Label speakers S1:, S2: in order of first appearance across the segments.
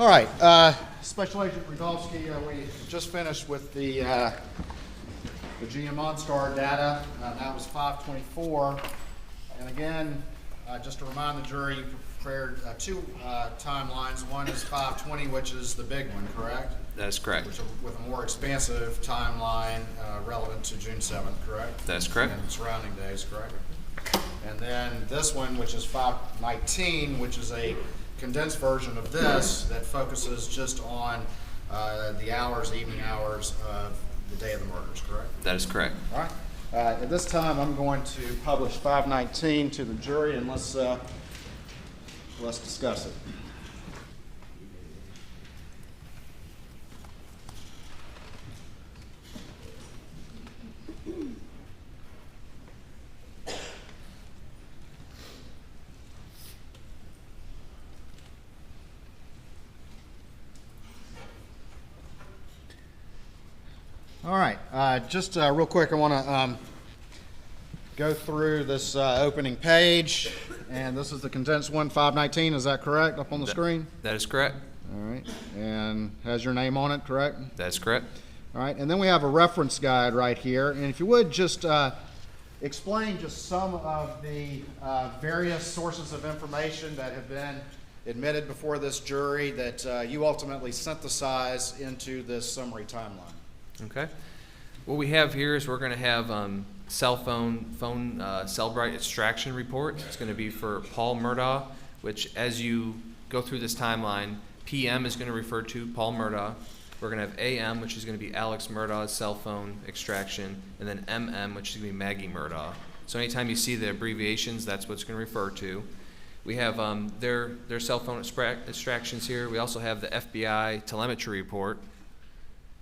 S1: All right, Special Agent Rudofski, we just finished with the GM OnStar data. That was 524. And again, just to remind the jury, you prepared two timelines. One is 520, which is the big one, correct?
S2: That is correct.
S1: With a more expansive timeline relevant to June 7th, correct?
S2: That is correct.
S1: And surrounding days, correct? And then this one, which is 519, which is a condensed version of this that focuses just on the hours, evening hours of the day of the murders, correct?
S2: That is correct.
S1: All right. At this time, I'm going to publish 519 to the jury, and let's discuss it. All right, just real quick, I want to go through this opening page, and this is the condensed one, 519, is that correct, up on the screen?
S2: That is correct.
S1: All right, and has your name on it, correct?
S2: That is correct.
S1: All right, and then we have a reference guide right here, and if you would just explain just some of the various sources of information that have been admitted before this jury that you ultimately synthesize into this summary timeline.
S2: Okay. What we have here is we're going to have cell bright extraction report. It's going to be for Paul Murdaugh, which as you go through this timeline, PM is going to refer to Paul Murdaugh. We're going to have AM, which is going to be Alex Murdaugh's cell phone extraction, and then MM, which is going to be Maggie Murdaugh. So anytime you see the abbreviations, that's what it's going to refer to. We have their cell phone extractions here. We also have the FBI telemetry report.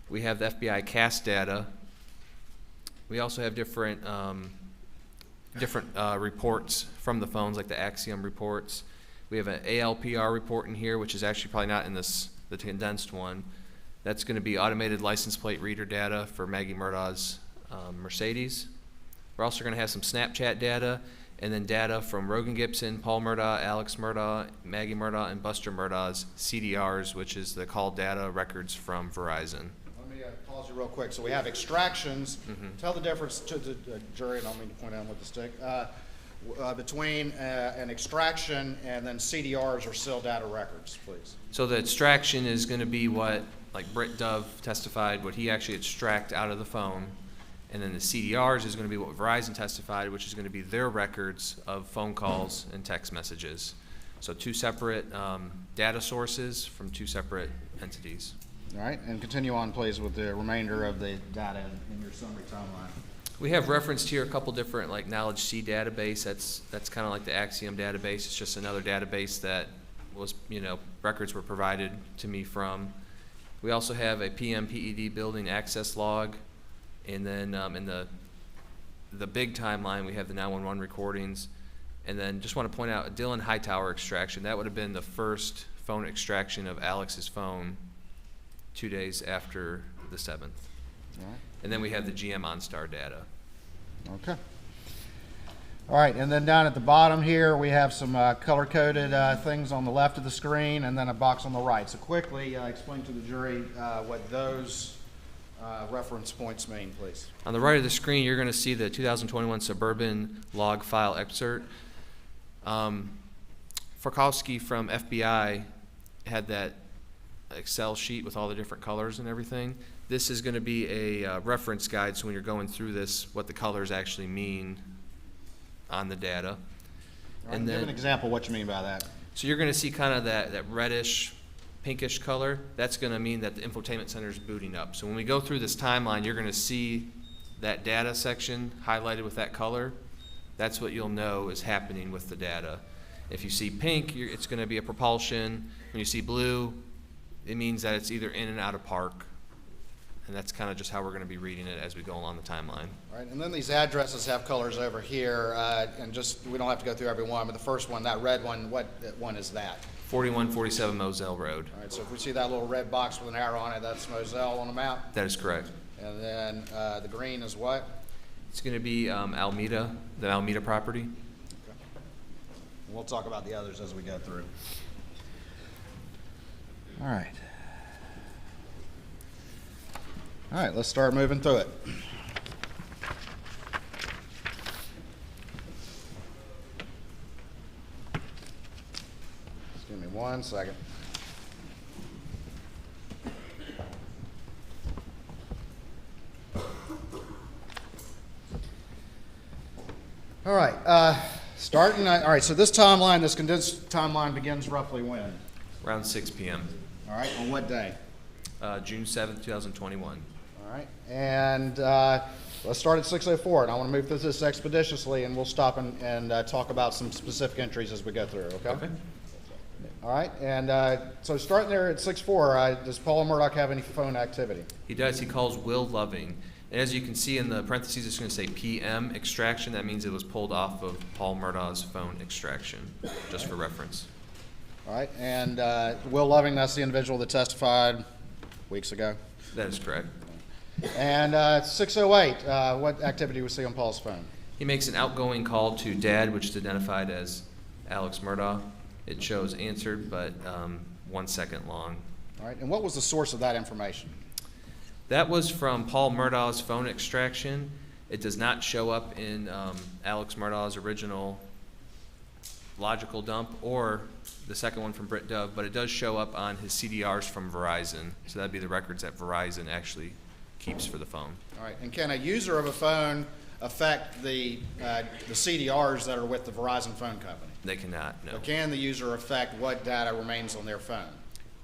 S2: We have the FBI CAS data. We also have different reports from the phones, like the Axiom reports. We have an ALPR report in here, which is actually probably not in the condensed one. That's going to be automated license plate reader data for Maggie Murdaugh's Mercedes. We're also going to have some Snapchat data, and then data from Rogan Gibson, Paul Murdaugh, Alex Murdaugh, Maggie Murdaugh, and Buster Murdaugh's CDRs, which is the call data records from Verizon.
S1: Pause you real quick. So we have extractions. Tell the difference to the jury, and I don't mean to point out with the stick, between an extraction and then CDRs or SIL data records, please.
S2: So the extraction is going to be what, like Britt Dove testified, what he actually extract out of the phone. And then the CDRs is going to be what Verizon testified, which is going to be their records of phone calls and text messages. So two separate data sources from two separate entities.
S1: All right, and continue on, please, with the remainder of the data in your summary timeline.
S2: We have referenced here a couple different, like Knowledge C database. That's kind of like the Axiom database. It's just another database that was, records were provided to me from. We also have a PMPED building access log, and then in the big timeline we have the 911 recordings, and then just want to point out a Dylan Hightower extraction. That would have been the first phone extraction of Alex's phone 2 days after the 7th.
S1: All right.
S2: And then we have the GM OnStar data.
S1: Okay. All right, and then down at the bottom here, we have some color-coded things on the left of the screen and then a box on the right. So quickly explain to the jury what those reference points mean, please.
S2: On the right of the screen, you're going to see the 2021 Suburban log file excerpt. Frykowski from FBI had that Excel sheet with all the different colors and everything. This is going to be a reference guide, so when you're going through this, what the colors actually mean on the data.
S1: Right,
S2: and
S1: give an example of what you mean by that.
S2: So you're going to see kind of that reddish, pinkish color. That's going to mean that the infotainment center is booting up. So when we go through this timeline, you're going to see that data section highlighted with that color. That's what you'll know is happening with the data. If you see pink, it's going to be a propulsion. When you see blue, it means that it's either in and out of park. And that's kind of just how we're going to be reading it as we go along the timeline.
S1: All right, and then these addresses have colors over here, and just, we don't have to go through every one, but the first one, that red one, what one is that?
S2: 4147 Moselle Road.
S1: All right, so if we see that little red box with an arrow on it, that's Moselle on the map?
S2: That is correct.
S1: And then the green is what?
S2: It's going to be Almeda, the Almeda property.
S1: We'll talk about the others as we go through. All right. All right, let's start moving through it. Just give me 1 second. All right, all right, so this timeline, this condensed timeline begins roughly when?
S2: Around 6 p.m.
S1: All right, on what day?
S2: June 7th, 2021.
S1: All right, and let's start at 6:04, and I want to move through this expeditiously, and we'll stop and talk about some specific entries as we go through, okay?
S2: Okay.
S1: All right, and so starting there at 6:04, does Paul Murdaugh have any phone activity?
S2: He does. He calls Will Loving. And as you can see in the parentheses, it's going to say PM extraction. That means it was pulled off of Paul Murdaugh's phone extraction, just for reference.
S1: All right, and Will Loving, that's the individual that testified weeks ago.
S2: That is correct.
S1: And 6:08, what activity we see on Paul's phone?
S2: He makes an outgoing call to Dad, which is identified as Alex Murdaugh. It shows answered, but 1 second long.
S1: All right, and what was the source of that information?
S2: That was from Paul Murdaugh's phone extraction. It does not show up in Alex Murdaugh's original logical dump or the second one from Britt Dove, but it does show up on his CDRs from Verizon. So that'd be the records that Verizon actually keeps for the phone.
S1: All right, and can a user of a phone affect the CDRs that are with the Verizon phone company?
S2: They cannot, no.
S1: Or can the user affect what data remains on their phone?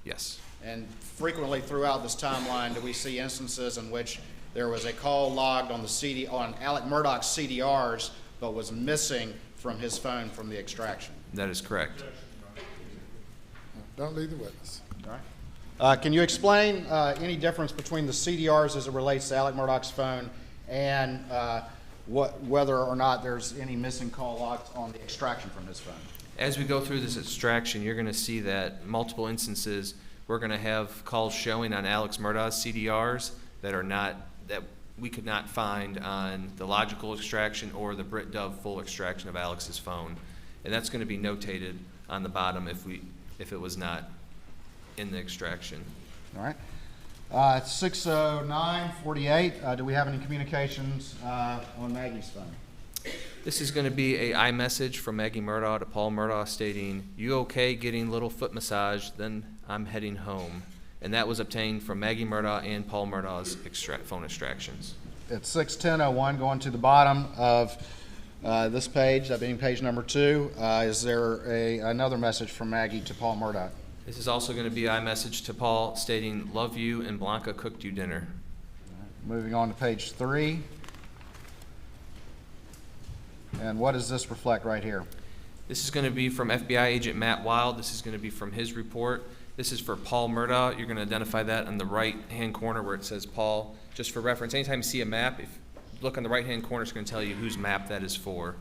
S2: Yes.
S1: And frequently throughout this timeline, do we see instances in which there was a call logged on on Alex Murdaugh's CDRs, but was missing from his phone from the extraction?
S2: That is correct.
S3: Don't leave the witness.
S1: All right. Can you explain any difference between the CDRs as it relates to Alex Murdaugh's phone and whether or not there's any missing call logs on the extraction from his phone?
S2: As we go through this extraction, you're going to see that multiple instances we're going to have calls showing on Alex Murdaugh's CDRs that we could not find on the logical extraction or the Britt Dove full extraction of Alex's phone, and that's going to be notated on the bottom if it was not in the extraction.
S1: All right. 6:09:48. Do we have any communications on Maggie's phone?
S2: This is going to be a iMessage from Maggie Murdaugh to Paul Murdaugh stating, "You okay getting little foot massage? Then I'm heading home." And that was obtained from Maggie Murdaugh and Paul Murdaugh's phone extractions.
S1: At 6:10:01, going to the bottom of this page, that being page number 2, is there another message from Maggie to Paul Murdaugh?
S2: This is also going to be an iMessage to Paul stating, "Love you and Blanca cooked you dinner."
S1: Moving on to page 3. And what does this reflect right here?
S2: This is going to be from FBI agent Matt Wild. This is going to be from his report. This is for Paul Murdaugh. You're going to identify that in the right-hand corner where it says Paul. Just for reference, anytime you see a map, if you look on the right-hand corner, it's going to tell you whose map that is for.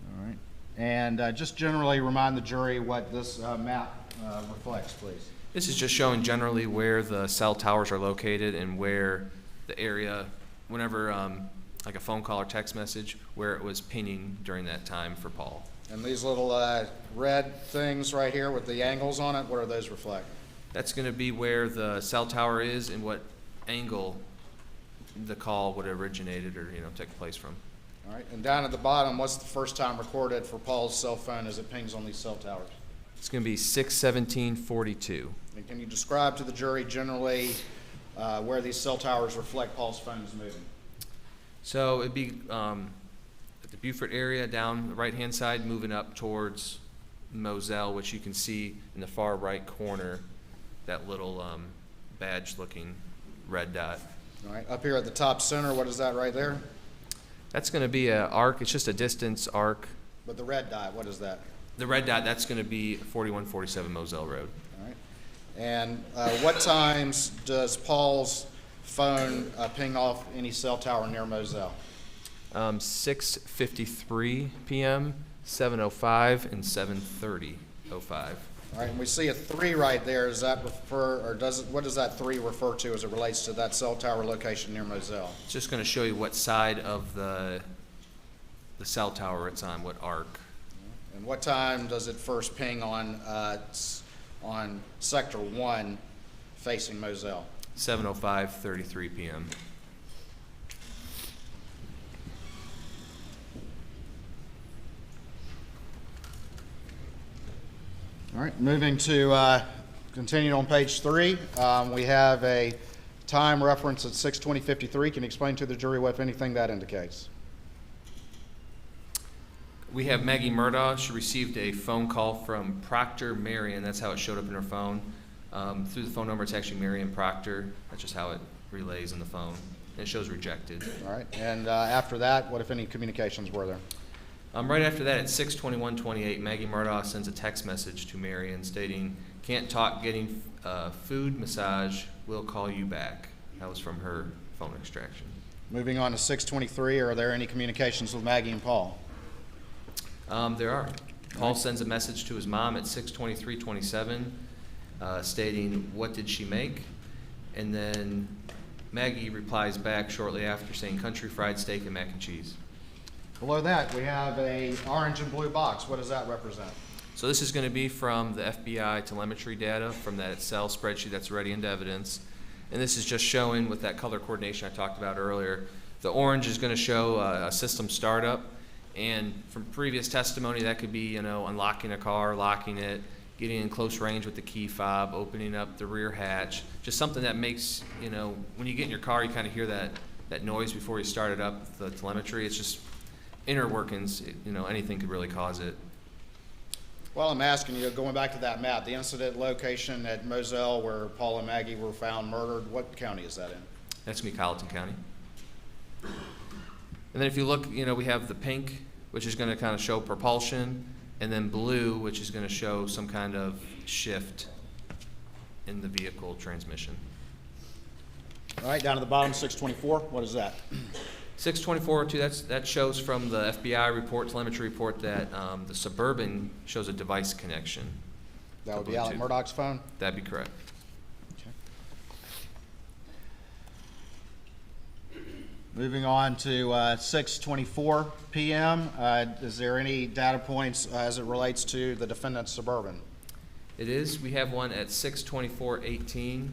S1: All right. And just generally remind the jury what this map reflects, please.
S2: This is just showing generally where the cell towers are located and where the area, whenever like a phone call or text message, where it was pinging during that time for Paul.
S1: And these little red things right here with the angles on it, what do those reflect?
S2: That's going to be where the cell tower is and what angle the call would have originated or take place from.
S1: All right. And down at the bottom, what's the first time recorded for Paul's cell phone as it pings on these cell towers?
S2: It's going to be 6:17:42.
S1: And can you describe to the jury generally where these cell towers reflect Paul's phone is moving?
S2: So it'd be at the Beaufort area down the right-hand side, moving up towards Moselle, which you can see in the far right corner, that little badge-looking red dot.
S1: All right. Up here at the top center, what is that right there?
S2: That's going to be an arc. It's just a distance arc.
S1: But the red dot, what is that?
S2: The red dot, that's going to be 4147 Moselle Road.
S1: All right. And what times does Paul's phone ping off any cell tower near Moselle?
S2: 6:53 p.m., 7:05, and 7:30:05.
S1: All right, and we see a 3 right there. Does that refer, or what does that 3 refer to as it relates to that cell tower location near Moselle?
S2: It's just going to show you what side of the cell tower it's on, what arc.
S1: And what time does it first ping on on Sector 1 facing Moselle?
S2: 7:05:33 p.m.
S1: All right, moving to continuing on page 3, we have a time reference at 6:20:53. Can you explain to the jury what, if anything, that indicates?
S2: We have Maggie Murdaugh. She received a phone call from Proctor Marion. That's how it showed up in her phone. Through the phone number, it's actually Marion Proctor. That's just how it relays in the phone. And it shows rejected.
S1: All right, and after that, what, if any, communications were there?
S2: Right after that, at 6:21:28, Maggie Murdaugh sends a text message to Marion stating, "Can't talk, getting food massage, we'll call you back." That was from her phone extraction.
S1: Moving on to 6:23, are there any communications with Maggie and Paul?
S2: There are. Paul sends a message to his mom at 6:23:27 stating, "What did she make?" And then Maggie replies back shortly after saying, "Country fried steak and mac and cheese."
S1: Below that, we have a orange and blue box. What does that represent?
S2: So this is going to be from the FBI telemetry data from that Excel spreadsheet that's already into evidence. And this is just showing with that color coordination I talked about earlier. The orange is going to show a system startup. And from previous testimony, that could be, unlocking a car, locking it, getting in close range with the key fob, opening up the rear hatch. Just something that makes, when you get in your car, you kind of hear that noise before you start it up, the telemetry. It's just inner workings, anything could really cause it.
S1: Well, I'm asking you, going back to that map, the incident location at Moselle where Paul and Maggie were found murdered, what county is that in?
S2: That's going to be Colleton County. And then if you look, we have the pink, which is going to kind of show propulsion, and then blue, which is going to show some kind of shift in the vehicle transmission.
S1: All right, down to the bottom, 624, what is that?
S2: 624.2, that shows from the FBI report, telemetry report, that the Suburban shows a device connection.
S1: That would be Alex Murdaugh's phone?
S2: That'd be correct.
S1: Moving on to 6:24 p.m. Is there any data points as it relates to the defendant's Suburban?
S2: It is. We have one at 6:24:18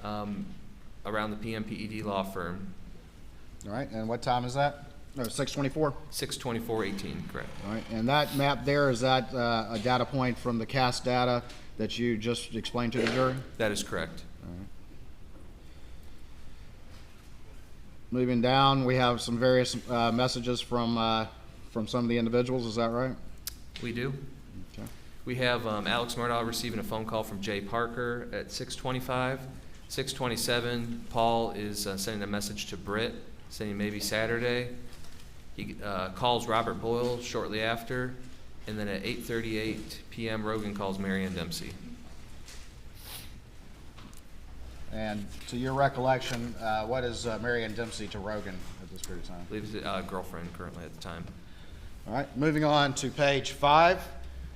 S2: around the PMPED law firm.
S1: All right, and what time is that? No, 6:24?
S2: 6:24:18, correct.
S1: All right, and that map there, is that a data point from the CAST data that you just explained to the jury?
S2: That is correct.
S1: All right. Moving down, we have some various messages from some of the individuals. Is that right?
S2: We do.
S1: Okay.
S2: We have Alex Murdaugh receiving a phone call from Jay Parker at 6:25. 6:27, Paul is sending a message to Britt, saying maybe Saturday. He calls Robert Boyle shortly after, and then at 8:38 p.m., Rogan calls Marianne Dempsey.
S1: And to your recollection, what is Marianne Dempsey to Rogan at this period of time?
S2: I believe it's a girlfriend currently at the time.
S1: All right, moving on to page 5.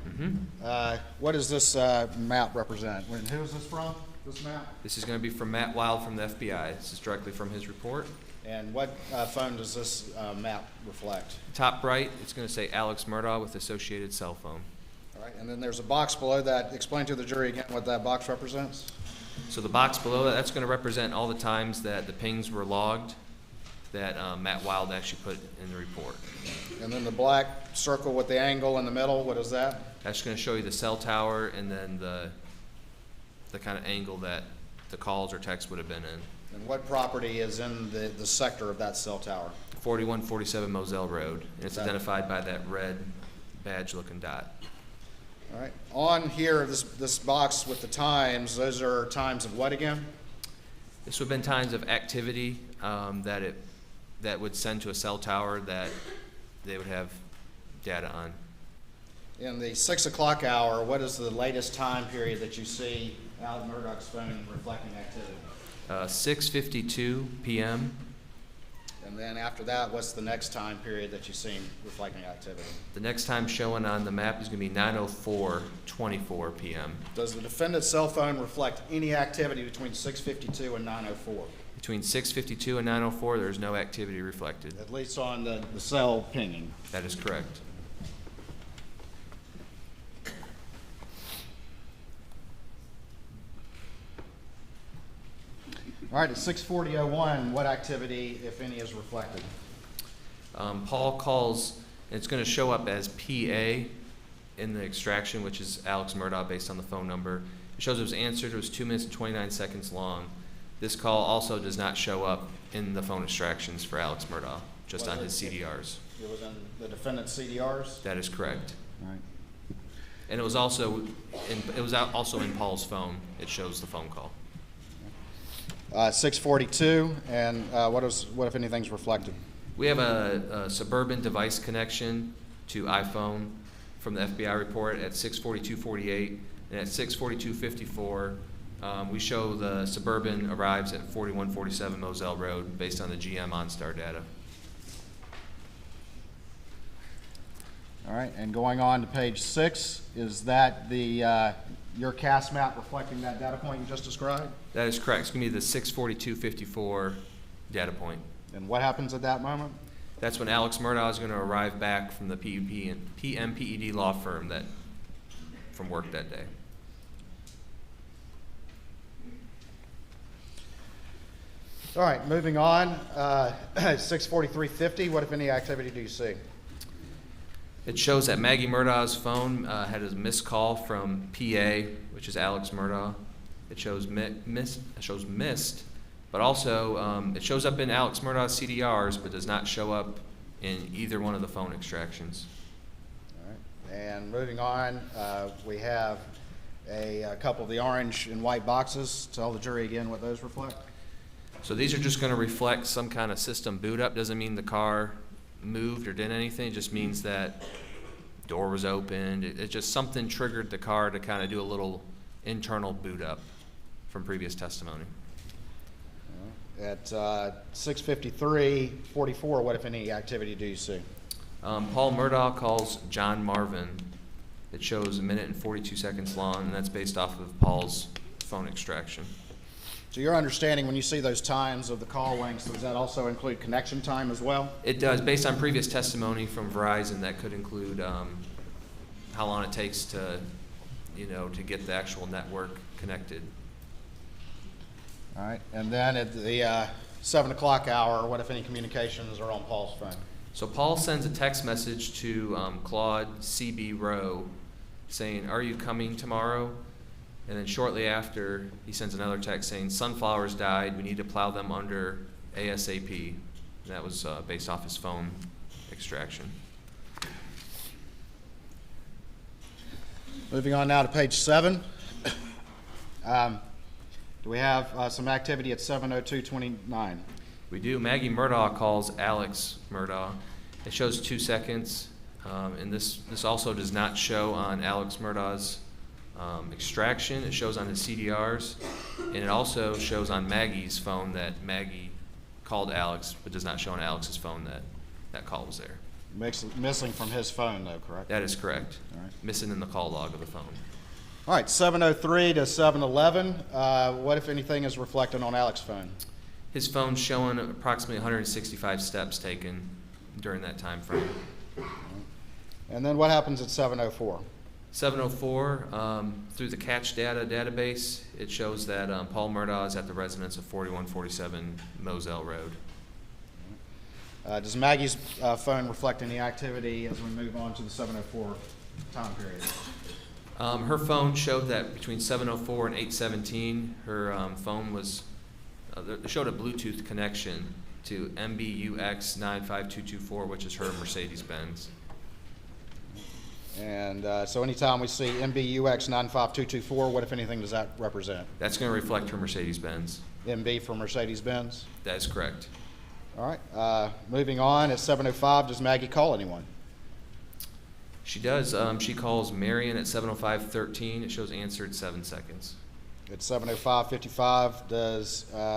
S2: Mm-hmm.
S1: What does this map represent? Who is this from, this map?
S2: This is going to be from Matt Wild from the FBI. This is directly from his report.
S1: And what phone does this map reflect?
S2: Top right, it's going to say Alex Murdaugh with associated cell phone.
S1: All right, and then there's a box below that. Explain to the jury again what that box represents.
S2: So the box below that, that's going to represent all the times that the pings were logged that Matt Wild actually put in the report.
S1: And then the black circle with the angle in the middle, what is that?
S2: That's going to show you the cell tower and then the kind of angle that the calls or texts would have been in.
S1: And what property is in the sector of that cell tower?
S2: 4147 Moselle Road. And it's identified by that red badge-looking dot.
S1: All right. On here, this box with the times, those are times of what again?
S2: This would have been times of activity that would send to a cell tower that they would have data on.
S1: In the 6 o'clock hour, what is the latest time period that you see Alex Murdaugh's phone reflecting activity?
S2: 6:52 p.m.
S1: And then after that, what's the next time period that you see reflecting activity?
S2: The next time showing on the map is going to be 9:04:24 p.m.
S1: Does the defendant's cell phone reflect any activity between 6:52 and 9:04?
S2: Between 6:52 and 9:04, there is no activity reflected.
S1: At least on the cell pinging.
S2: That is correct.
S1: All right, at 6:40:01, what activity, if any, is reflected?
S2: Paul calls, and it's going to show up as PA in the extraction, which is Alex Murdaugh based on the phone number. It shows it was answered. It was 2 minutes and 29 seconds long. This call also does not show up in the phone extractions for Alex Murdaugh, just on his CDRs.
S1: It was in the defendant's CDRs?
S2: That is correct.
S1: All right.
S2: And it was also in Paul's phone. It shows the phone call.
S1: 6:42, and what if anything's reflected?
S2: We have a Suburban device connection to iPhone from the FBI report at 6:42:48, and at 6:42:54, we show the Suburban arrives at 4147 Moselle Road based on the GM OnStar data.
S1: All right, and going on to page 6, is that your CAS map reflecting that data point you just described?
S2: That is correct. It's going to be the 6:42:54 data point.
S1: And what happens at that moment?
S2: That's when Alex Murdaugh is going to arrive back from the PMPED law firm from work that day.
S1: All right, moving on. 6:43:50, what if any activity do you see?
S2: It shows that Maggie Murdaugh's phone had a missed call from PA, which is Alex Murdaugh. It shows missed, but also it shows up in Alex Murdaugh's CDRs, but does not show up in either one of the phone extractions.
S1: All right, and moving on, we have a couple of the orange and white boxes. Tell the jury again what those reflect.
S2: So these are just going to reflect some kind of system boot up. Doesn't mean the car moved or did anything. It just means that door was opened. It just something triggered the car to kind of do a little internal boot up from previous testimony.
S1: At 6:53:44, what if any activity do you see?
S2: Paul Murdaugh calls John Marvin. It shows 1 minute and 42 seconds long, and that's based off of Paul's phone extraction.
S1: So your understanding, when you see those times of the call lengths, does that also include connection time as well?
S2: It does. Based on previous testimony from Verizon, that could include how long it takes to get the actual network connected.
S1: All right, and then at the 7 o'clock hour, what if any communications are on Paul's phone?
S2: So Paul sends a text message to Claude CB Rowe saying, "Are you coming tomorrow?" And then shortly after, he sends another text saying, "Sunflowers died. We need to plow them under ASAP." And that was based off his phone extraction.
S1: Moving on now to page 7. Do we have some activity at 7:02:29?
S2: We do. Maggie Murdaugh calls Alex Murdaugh. It shows 2 seconds, and this also does not show on Alex Murdaugh's extraction. It shows on his CDRs, and it also shows on Maggie's phone that Maggie called Alex, but does not show on Alex's phone that call was there.
S1: Missing from his phone, though, correct?
S2: That is correct.
S1: All right.
S2: Missing in the call log of the phone.
S1: All right, 7:03 to 7:11. What, if anything, is reflected on Alex's phone?
S2: His phone's showing approximately 165 steps taken during that time frame.
S1: And then what happens at 7:04?
S2: 704, through the catch data database, it shows that Paul Murdaugh is at the residence of 4147 Moselle Road.
S1: Does Maggie's phone reflect any activity as we move on to the 7:04 time period?
S2: Her phone showed that between 7:04 and 8:17, her phone it showed a Bluetooth connection to MBUX 95224, which is her Mercedes-Benz.
S1: And so anytime we see MBUX 95224, what, if anything, does that represent?
S2: That's going to reflect her Mercedes-Benz.
S1: MB for Mercedes-Benz?
S2: That is correct.
S1: All right. Moving on, at 7:05, does Maggie call anyone?
S2: She does. She calls Marion at 7:05:13. It shows answered 7 seconds.
S1: At 7:05:55,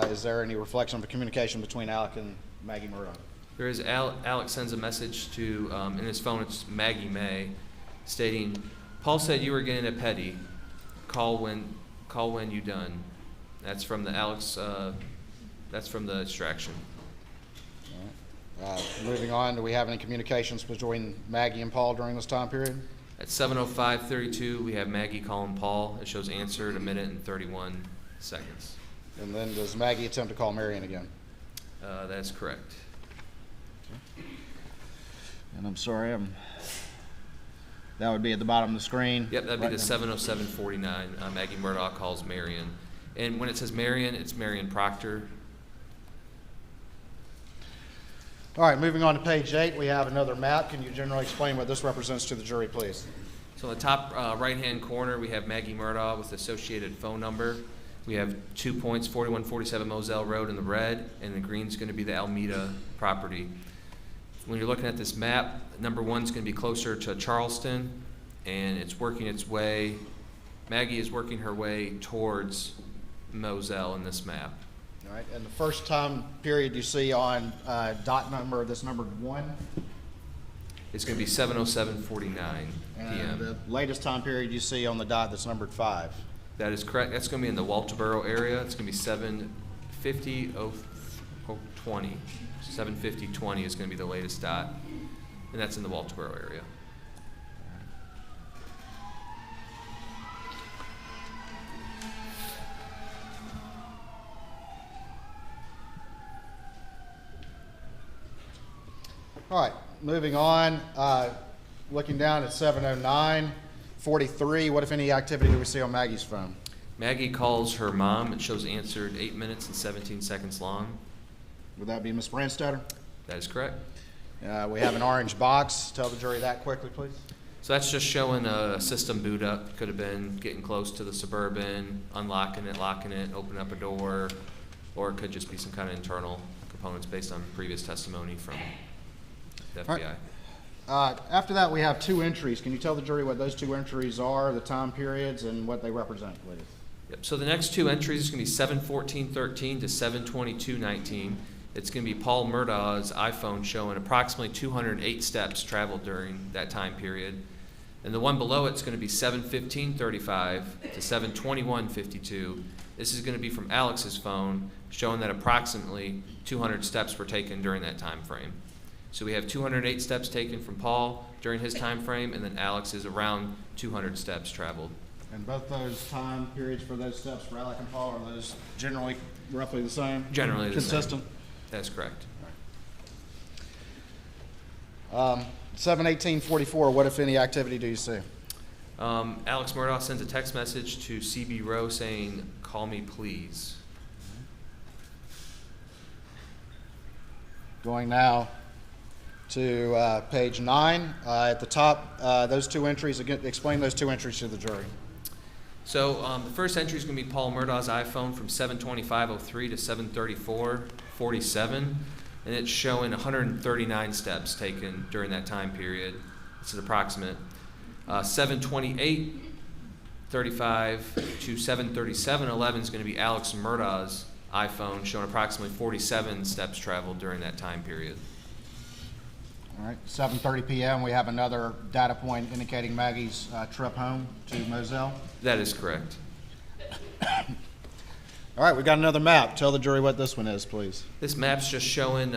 S1: is there any reflection of the communication between Alec and Maggie Murdaugh?
S2: There is. Alex sends a message to, in his phone, it's Maggie May, stating, "Paul said you were getting a petty. Call when you done." That's from the that's from the extraction.
S1: Moving on, do we have any communications between Maggie and Paul during this time period?
S2: At 7:05:32, we have Maggie calling Paul. It shows answered 1 minute and 31 seconds.
S1: And then does Maggie attempt to call Marion again?
S2: That's correct.
S1: And I'm sorry, that would be at the bottom of the screen.
S2: Yep, that'd be
S1: Right
S2: the
S1: now.
S2: 70749. Maggie Murdaugh calls Marion. And when it says Marion, it's Marion Proctor.
S1: All right, moving on to page 8, we have another map. Can you generally explain what this represents to the jury, please?
S2: So in the top right-hand corner, we have Maggie Murdaugh with the associated phone number. We have 2 points, 4147 Moselle Road in the red, and the green's going to be the Almeida property. When you're looking at this map, number 1's going to be closer to Charleston, and it's working its way. Maggie is working her way towards Moselle in this map.
S1: All right, and the first time period you see on dot number, this numbered 1,
S2: It's going to be 7:07:49
S1: and
S2: p.m.
S1: the latest time period you see on the dot that's numbered 5.
S2: That is correct. That's going to be in the Walterboro area. It's going to be 7:50:20. 7:50:20 is going to be the latest dot, and that's in the Walterboro area.
S1: All right, moving on, looking down at 7:09:43, what if any activity do we see on Maggie's phone?
S2: Maggie calls her mom. It shows answered 8 minutes and 17 seconds long.
S1: Would that be Ms. Brandstetter?
S2: That is correct.
S1: We have an orange box. Tell the jury that quickly, please.
S2: So that's just showing a system boot up. Could have been getting close to the Suburban, unlocking it, locking it, opening up a door, or it could just be some kind of internal components based on previous testimony from the FBI.
S1: After that, we have 2 entries. Can you tell the jury what those 2 entries are, the time periods, and what they represent, please?
S2: Yep. So the next 2 entries is going to be 7:14:13 to 7:22:19. It's going to be Paul Murdaugh's iPhone showing approximately 208 steps traveled during that time period. And the one below it's going to be 7:15:35 to 7:21:52. This is going to be from Alex's phone, showing that approximately 200 steps were taken during that time frame. So we have 208 steps taken from Paul during his time frame, and then Alex is around 200 steps traveled.
S1: And both those time periods for those steps for Alec and Paul, are those generally roughly the same?
S2: Generally the same.
S1: Consistent?
S2: That's correct.
S1: 7:18:44, what if any activity do you see?
S2: Alex Murdaugh sends a text message to CB Rowe saying, "Call me, please."
S1: Going now to page 9. At the top, those 2 entries, again, explain those 2 entries to the jury.
S2: So the first entry is going to be Paul Murdaugh's iPhone from 7:25:03 to 7:34:47, and it's showing 139 steps taken during that time period. This is approximate. 7:28:35 to 7:37:11 is going to be Alex Murdaugh's iPhone, showing approximately 47 steps traveled during that time period.
S1: All right, 7:30 p.m., we have another data point indicating Maggie's trip home to Moselle.
S2: That is correct.
S1: All right, we got another map. Tell the jury what this one is, please.
S2: This map's just showing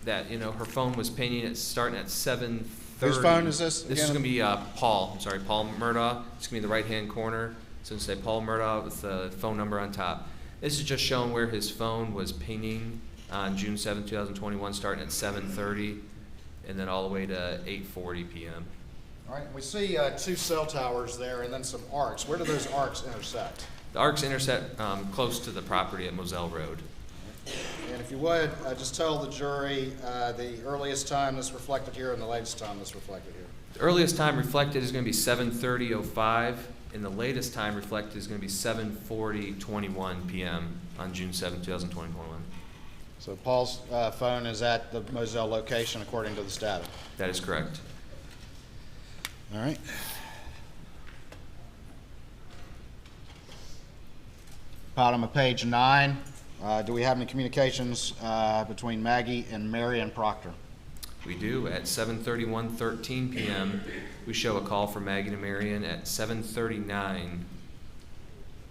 S2: that her phone was pinging. It's starting at 7:30.
S1: Whose phone is this
S2: This is
S1: again?
S2: going to be Paul. I'm sorry, Paul Murdaugh. It's going to be the right-hand corner. So it's going to say Paul Murdaugh with the phone number on top. This is just showing where his phone was pinging on June 7, 2021, starting at 7:30, and then all the way to 8:40 p.m.
S1: All right, we see 2 cell towers there and then some arcs. Where do those arcs intersect?
S2: The arcs intersect close to the property at Moselle Road.
S1: And if you would, just tell the jury the earliest time that's reflected here and the latest time that's reflected here.
S2: The earliest time reflected is going to be 7:30:05, and the latest time reflected is going to be 7:40:21 p.m. on June 7, 2021.
S1: So Paul's phone is at the Moselle location according to this data.
S2: That is correct.
S1: All right. Bottom of page 9. Do we have any communications between Maggie and Marion Proctor?
S2: We do. At 7:31:13 p.m., we show a call from Maggie to Marion at 7:39,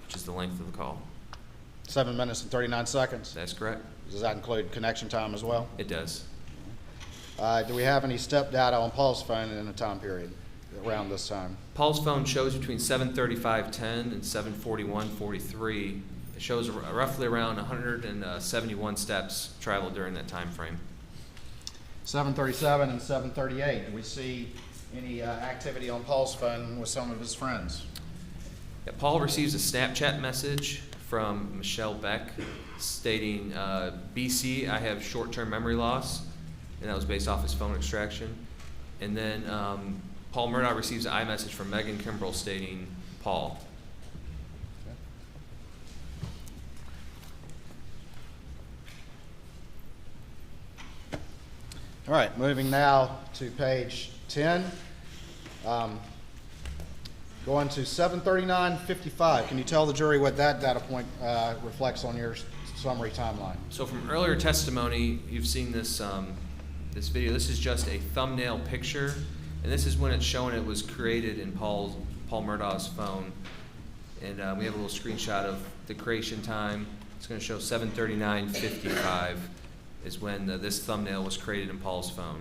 S2: which is the length of the call.
S1: 7 minutes and 39 seconds.
S2: That's correct.
S1: Does that include connection time as well?
S2: It does.
S1: Do we have any step data on Paul's phone in a time period around this time?
S2: Paul's phone shows between 7:35:10 and 7:41:43 It shows roughly around 171 steps traveled during that time frame.
S1: 737 and 738, do we see any activity on Paul's phone with some of his friends?
S2: Yeah, Paul receives a Snapchat message from Michelle Beck stating, BC, I have short-term memory loss, and that was based off his phone extraction. And then Paul Murdaugh receives an iMessage from Megan Kimbrell stating, Paul.
S1: All right, moving now to page 10. Going to 739.55. Can you tell the jury what that data point reflects on your summary timeline?
S2: So from earlier testimony, you've seen this this video. This is just a thumbnail picture, and this is when it's showing it was created in Paul Murdaugh's phone. And we have a little screenshot of the creation time. It's going to show 7:39:55 is when this thumbnail was created in Paul's phone.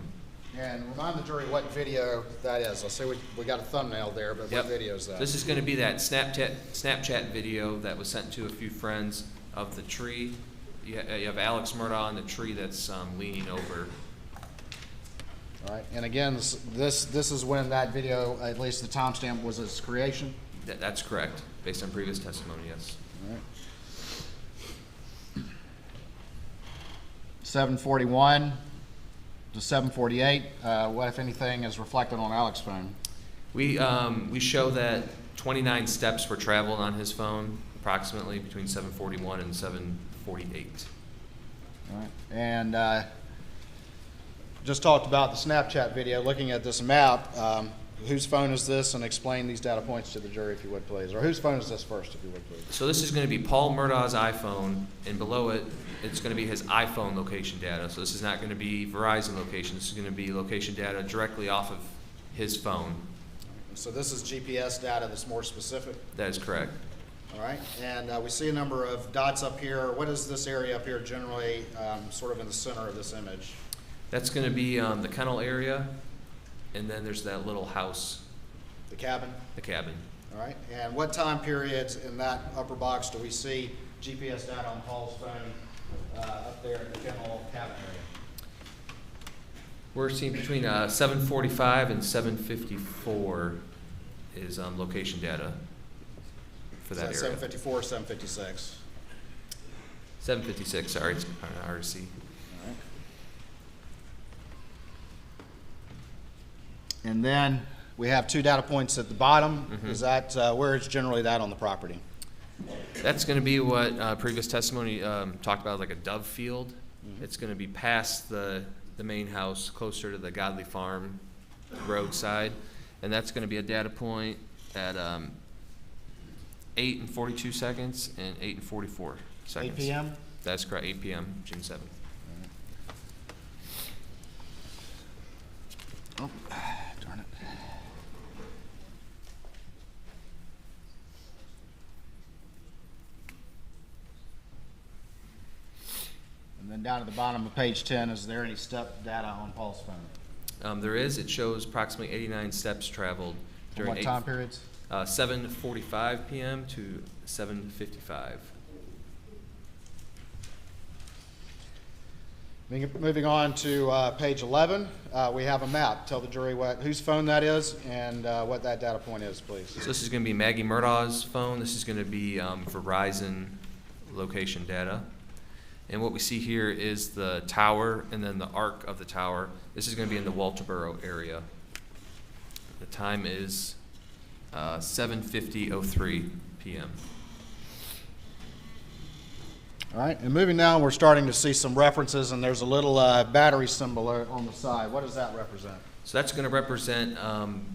S1: And remind the jury what video that is. I see we got a thumbnail there, but
S2: Yep.
S1: what video is that?
S2: This is going to be that Snapchat video that was sent to a few friends of the tree. You have Alex Murdaugh on the tree that's leaning over.
S1: All right, and again, this is when that video, at least the timestamp, was its creation?
S2: That's correct, based on previous testimony, yes.
S1: All right. 741 to 748, what, if anything, is reflected on Alex's phone?
S2: We show that 29 steps were traveled on his phone, approximately between 7:41 and 7:48.
S1: All right, and just talked about the Snapchat video. Looking at this map, whose phone is this, and explain these data points to the jury, if you would, please. Or whose phone is this first, if you would, please.
S2: So this is going to be Paul Murdaugh's iPhone, and below it, it's going to be his iPhone location data. So this is not going to be Verizon location. This is going to be location data directly off of his phone.
S1: So this is GPS data that's more specific?
S2: That is correct.
S1: All right, and we see a number of dots up here. What is this area up here generally sort of in the center of this image?
S2: That's going to be the kennel area, and then there's that little house,
S1: The cabin?
S2: the cabin.
S1: All right, and what time periods in that upper box do we see GPS data on Paul's phone up there in the kennel cabin area?
S2: We're seeing between 7:45 and 7:54 is location data for that
S1: Is
S2: area.
S1: 754 or 756?
S2: 7:56, sorry, it's hard to see.
S1: All right. And then we have two data points at the bottom.
S2: Mhm.
S1: Is that, where is generally that on the property?
S2: That's going to be what previous testimony talked about, like a dove field.
S1: Mhm.
S2: It's going to be past the main house, closer to the Godley Farm roadside, and that's going to be a data point at 8 and 42 seconds and 8 and 44 seconds.
S1: 8 p.m.?
S2: That's correct, 8 p.m., June 7th.
S1: Oh, darn it. And then down at the bottom of page 10, is there any step data on Paul's phone?
S2: There is. It shows approximately 89 steps traveled
S1: From
S2: during
S1: what time periods?
S2: 7:45 p.m. to 7:55.
S1: Moving on to page 11, we have a map. Tell the jury whose phone that is and what that data point is, please.
S2: So this is going to be Maggie Murdaugh's phone. This is going to be Verizon location data. And what we see here is the tower and then the arc of the tower. This is going to be in the Walterboro area. The time is 7:50:03 p.m.
S1: All right, and moving down, we're starting to see some references, and there's a little battery symbol on the side. What does that represent?
S2: So that's going to represent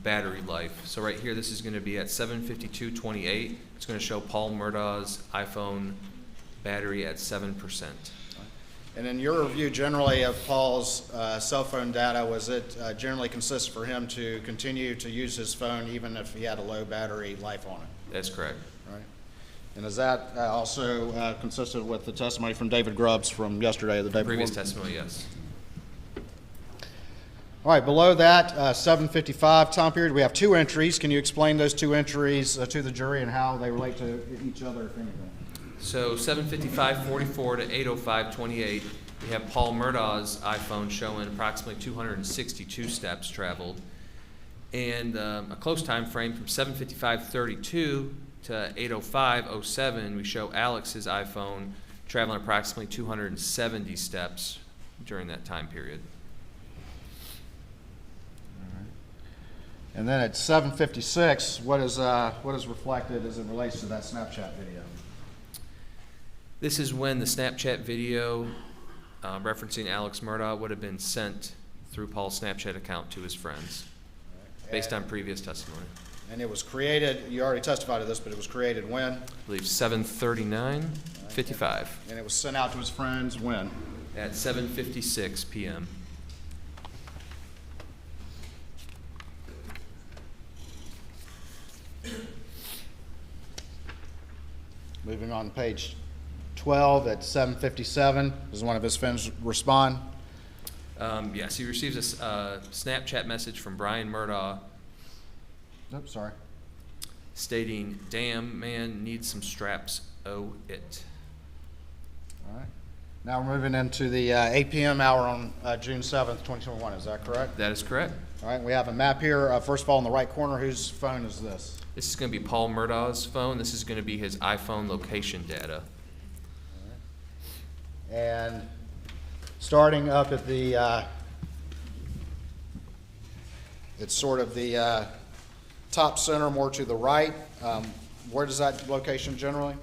S2: battery life. So right here, this is going to be at 7:52:28. It's going to show Paul Murdaugh's iPhone battery at 7%.
S1: And in your review generally of Paul's cell phone data, was it generally consistent for him to continue to use his phone even if he had a low battery life on it?
S2: That's correct.
S1: All right. And is that also consistent with the testimony from David Grubbs from yesterday or the day
S2: Previous
S1: before?
S2: testimony, yes.
S1: All right, below that, 7:55 time period, we have two entries. Can you explain those two entries to the jury and how they relate to each other, if anything?
S2: So 7:55:44 to 8:05:28, we have Paul Murdaugh's iPhone showing approximately 262 steps traveled. And a close time frame from 7:55:32 to 8:05:07, we show Alex's iPhone traveling approximately 270 steps during that time period.
S1: And then at 7:56, what is reflected as it relates to that Snapchat video?
S2: This is when the Snapchat video referencing Alex Murdaugh would have been sent through Paul's Snapchat account to his friends, based on previous testimony.
S1: And it was created, you already testified to this, but it was created when?
S2: I believe 7:39:55.
S1: And it was sent out to his friends when?
S2: At 7:56 p.m.
S1: Moving on to page 12 at 7:57, does one of his friends respond?
S2: Yes, he receives a Snapchat message from Brian Murdaugh
S1: Oops, sorry.
S2: stating, "Damn, man, needs some straps, oh it."
S1: All right. Now we're moving into the 8 p.m. hour on June 7th, 2021, is that correct?
S2: That is correct.
S1: All right, we have a map here. First of all, in the right corner, whose phone is this?
S2: This is going to be Paul Murdaugh's phone. This is going to be his iPhone location data.
S1: And starting up at the, it's sort of the top center, more to the right. Where does that location generally?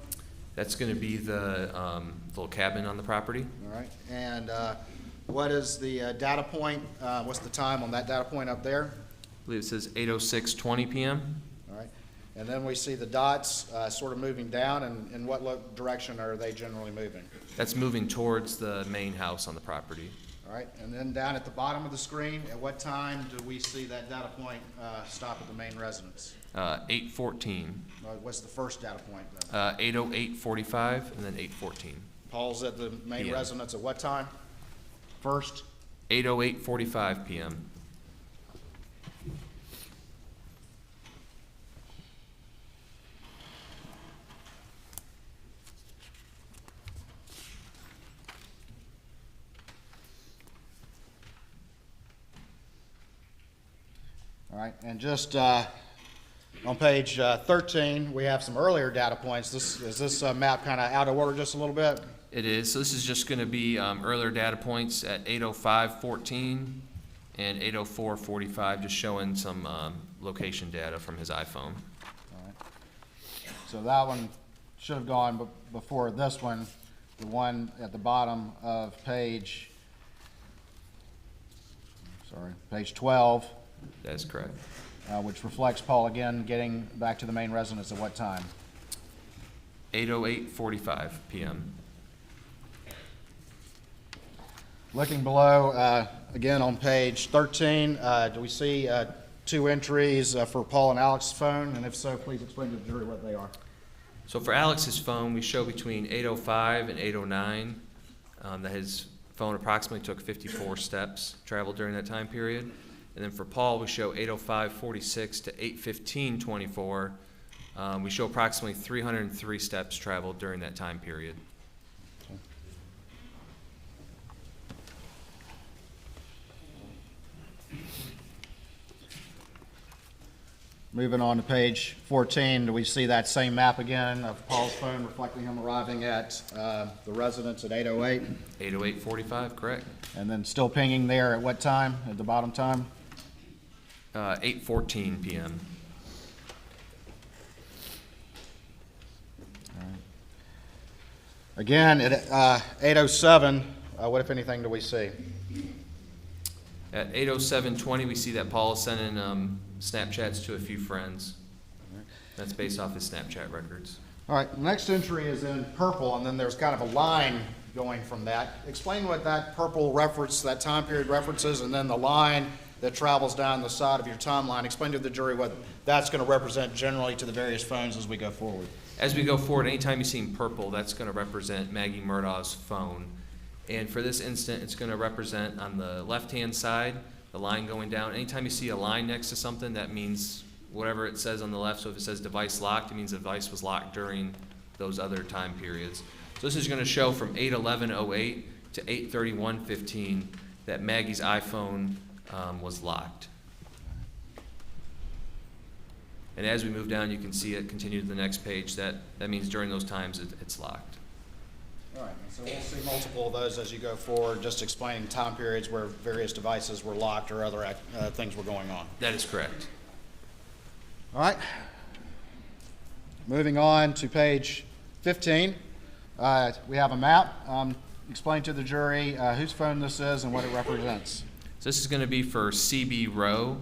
S2: That's going to be the little cabin on the property.
S1: All right. And what is the data point? What's the time on that data point up there?
S2: I believe it says 8:06:20 p.m.
S1: All right. And then we see the dots sort of moving down. And in what direction are they generally moving?
S2: That's moving towards the main house on the property.
S1: All right. And then down at the bottom of the screen, at what time do we see that data point stop at the main residence?
S2: 8:14.
S1: What's the first data point then?
S2: 8:08:45 and then 8:14.
S1: Paul's at the main
S2: PM.
S1: residence at what time? First?
S2: 8:08:45 p.m.
S1: All right, and just on page 13, we have some earlier data points. Is this map kind of out of order just a little bit?
S2: It is. So this is just going to be earlier data points at 8:05:14 and 8:04:45, just showing some location data from his iPhone.
S1: All right. So that one should have gone before this one, the one at the bottom of page 12.
S2: That is correct.
S1: Which reflects Paul again getting back to the main residence at what time?
S2: 8:08:45 p.m.
S1: Looking below, again on page 13, do we see two entries for Paul and Alex's phone? And if so, please explain to the jury what they are.
S2: So for Alex's phone, we show between 8:05 and 8:09 that his phone approximately took 54 steps traveled during that time period. And then for Paul, we show 8:05:46 to 8:15:24. We show approximately 303 steps traveled during that time period.
S1: Moving on to page 14, do we see that same map again of Paul's phone reflecting him arriving at the residence at 8:08?
S2: 8:08:45, correct.
S1: And then still pinging there at what time, at the bottom time?
S2: 8:14 p.m.
S1: All right. Again, at 8:07, what if anything do we see?
S2: At 8:07:20, we see that Paul is sending Snapchats to a few friends. That's based off his Snapchat records.
S1: All right, the next entry is in purple, and then there's kind of a line going from that. Explain what that purple reference, that time period references, and then the line that travels down the side of your timeline. Explain to the jury what that's going to represent generally to the various phones as we go forward.
S2: As we go forward, anytime you see purple, that's going to represent Maggie Murdaugh's phone. And for this instant, it's going to represent on the left-hand side, the line going down. Anytime you see a line next to something, that means whatever it says on the left. So if it says device locked, it means the device was locked during those other time periods. So this is going to show from 8/11/08 to 8/31/15 that Maggie's iPhone was locked. And as we move down, you can see it continue to the next page. That means during those times it's locked.
S1: All right, so we'll see multiple of those as you go forward, just explaining time periods where various devices were locked or other things were going on.
S2: That is correct.
S1: All right. Moving on to page 15, we have a map. Explain to the jury whose phone this is and what it represents.
S2: So this is going to be for CB Row,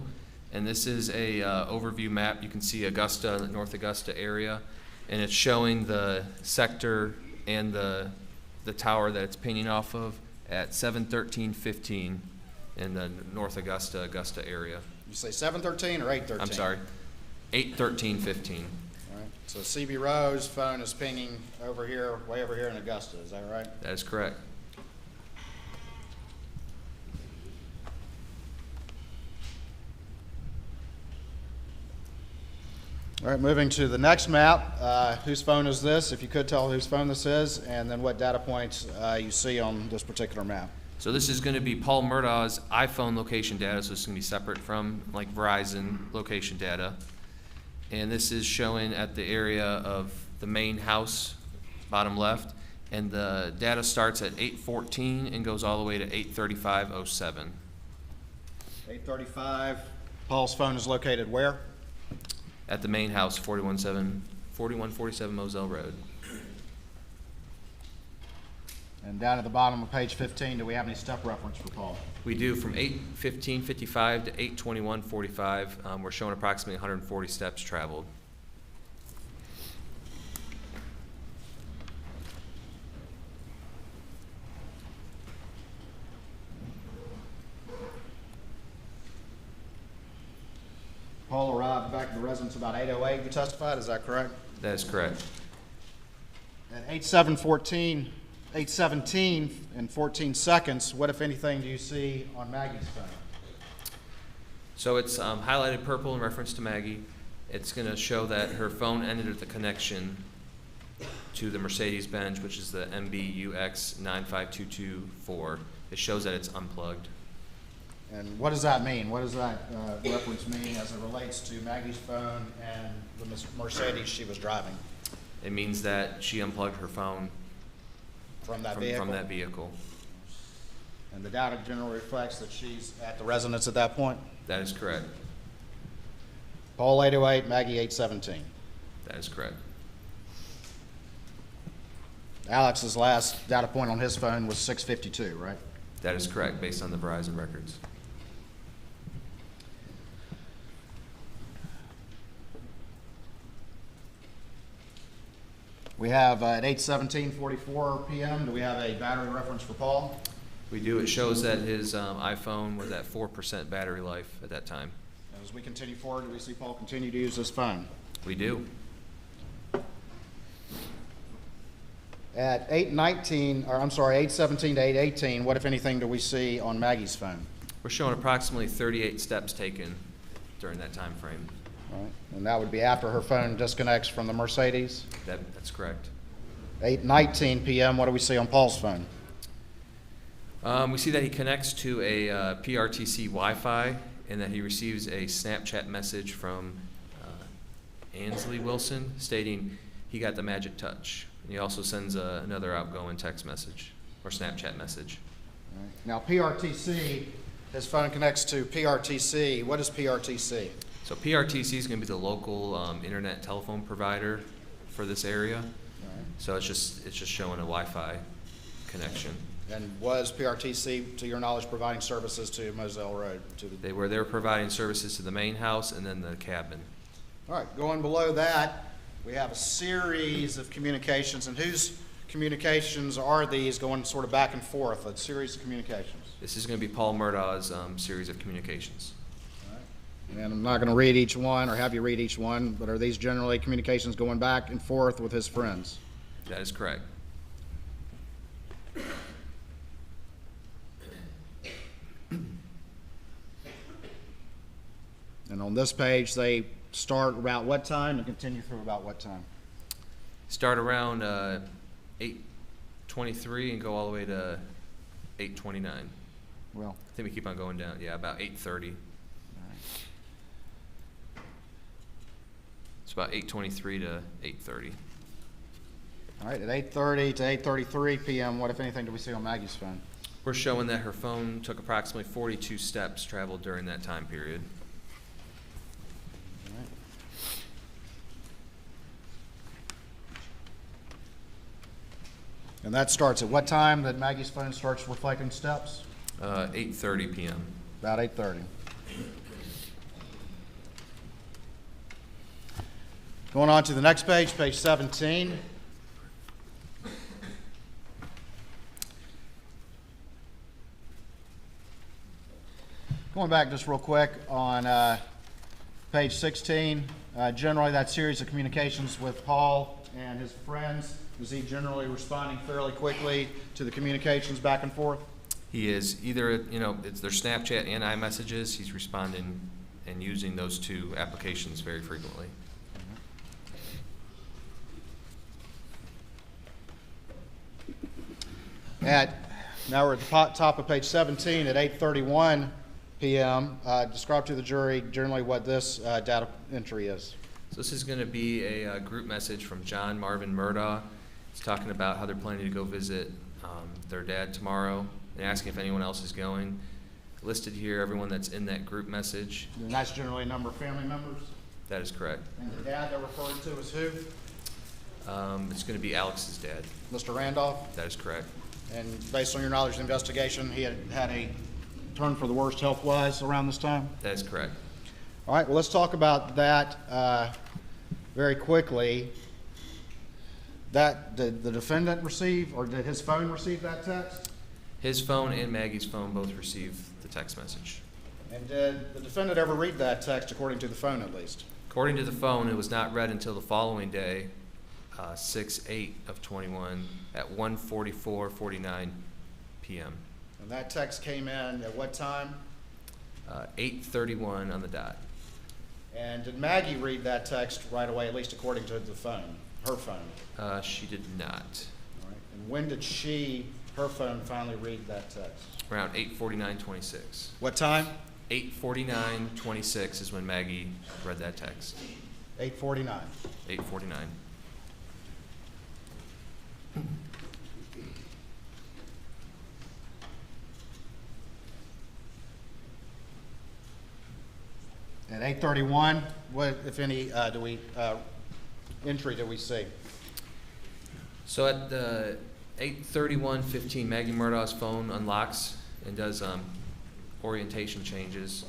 S2: and this is a overview map. You can see Augusta, the North Augusta area, and it's showing the sector and the tower that it's pinging off of at 7/13/15 in the North Augusta area.
S1: You say 7/13 or 8/13?
S2: I'm sorry, 8/13/15.
S1: All right. So CB Rowe's phone is pinging over here, way over here in Augusta. Is that right?
S2: That is correct.
S1: All right, moving to the next map. Whose phone is this? If you could tell whose phone this is, and then what data points you see on this particular map.
S2: So this is going to be Paul Murdaugh's iPhone location data, so it's going to be separate from like Verizon location data. And this is showing at the area of the main house, bottom left, and the data starts at 8/14 and goes all the way to 8/35/07.
S1: 8:35. Paul's phone is located where?
S2: At the main house, 4147 Moselle Road.
S1: And down at the bottom of page 15, do we have any step reference for Paul?
S2: We do from 8:15:55 to 8:21:45. We're showing approximately 140 steps traveled.
S1: Paul arrived back at the residence about 8:08, you testified, is that correct?
S2: That is correct.
S1: At 8:17 and 14 seconds, what, if anything, do you see on Maggie's phone?
S2: So it's highlighted purple in reference to Maggie. It's going to show that her phone ended at the connection to the Mercedes-Benz, which is the MBUX 95224. It shows that it's unplugged.
S1: And what does that mean? What does that reference mean as it relates to Maggie's phone and the Mercedes she was driving?
S2: It means that she unplugged her phone
S1: From that
S2: vehicle.
S1: And the data generally reflects that she's at the residence at that point?
S2: That is correct.
S1: Paul 8:08, Maggie 8:17.
S2: That is correct.
S1: Alex's last data point on his phone was 6:52, right?
S2: That is correct, based on the Verizon records.
S1: We have at 8:17:44 p.m., do we have a battery reference for Paul?
S2: We do. It shows that his iPhone was at 4% battery life at that time.
S1: As we continue forward, do we see Paul continue to use his phone?
S2: We do.
S1: At 8:17 to 8:18, what, if anything, do we see on Maggie's phone?
S2: We're showing approximately 38 steps taken during that time frame.
S1: All right. And that would be after her phone disconnects from the Mercedes?
S2: That's correct.
S1: 8:19 p.m., what do we see on Paul's phone?
S2: We see that he connects to a PRTC Wi-Fi and that he receives a Snapchat message from Ansley Wilson stating he got the magic touch. And he also sends another outgoing text message or Snapchat message.
S1: All right. Now, PRTC, his phone connects to PRTC. What is PRTC?
S2: So PRTC is going to be the local internet telephone provider for this area.
S1: All right.
S2: So it's just showing a Wi-Fi connection.
S1: And was PRTC, to your knowledge, providing services to Moselle Road?
S2: They were providing services to the main house and then the cabin.
S1: All right, going below that, we have a series of communications. And whose communications are these going sort of back and forth, a series of communications?
S2: This is going to be Paul Murdaugh's series of communications.
S1: All right. And I'm not going to read each one or have you read each one, but are these generally communications going back and forth with his friends?
S2: That is correct.
S1: And on this page, they start about what time and continue through about what time?
S2: Start around 8:23 and go all the way to 8:29.
S1: Well,
S2: I think we keep on going down. Yeah, about 8:30. It's about 8:23 to 8:30.
S1: all right, at 8:30 to 8:33 p.m., what, if anything, do we see on Maggie's phone?
S2: We're showing that her phone took approximately 42 steps traveled during that time period.
S1: All right. And that starts at what time that Maggie's phone starts reflecting steps?
S2: 8:30 p.m.
S1: About 8:30. Going on to the next page, page 17. Going back just real quick on page 16, generally that series of communications with Paul and his friends, is he generally responding fairly quickly to the communications back and forth?
S2: He is either, it's their Snapchat and iMessages. He's responding and using those two applications very frequently. Now we're at the top of page 17 at 8:31 p.m. Describe to the jury generally what this data entry is. So this is going to be a group message from John Marvin Murdaugh. He's talking about how they're planning to go visit their dad tomorrow and asking if anyone else is going. Listed here, everyone that's in that group message. And that's generally a number of family members? That is correct. And the dad they're referring to is who? It's going to be Alex's dad. Mr. Randolph? That is correct. And based on your knowledge of the investigation, he had a turn for the worst health-wise around this time? That is correct. All right, well, let's talk about that very quickly. Did the defendant receive, or did his phone receive that text? His phone and Maggie's phone both received the text message. And did the defendant ever read that text, according to the phone at least? According to the phone, it was not read until the following day, 6/8 of 21 at 1:44:49 p.m. And that text came in at what time? 8:31 on the dot. And did Maggie read that text right away, at least according to the phone, her phone? She did not. All right. And when did her phone finally read that text? Around 8:49:26. What time? 8:49:26 is when Maggie read that text. 8:49. 8:49. At 8:31, what, if any, entry do we see? So at 8:31:15, Maggie Murdaugh's phone unlocks and does orientation changes.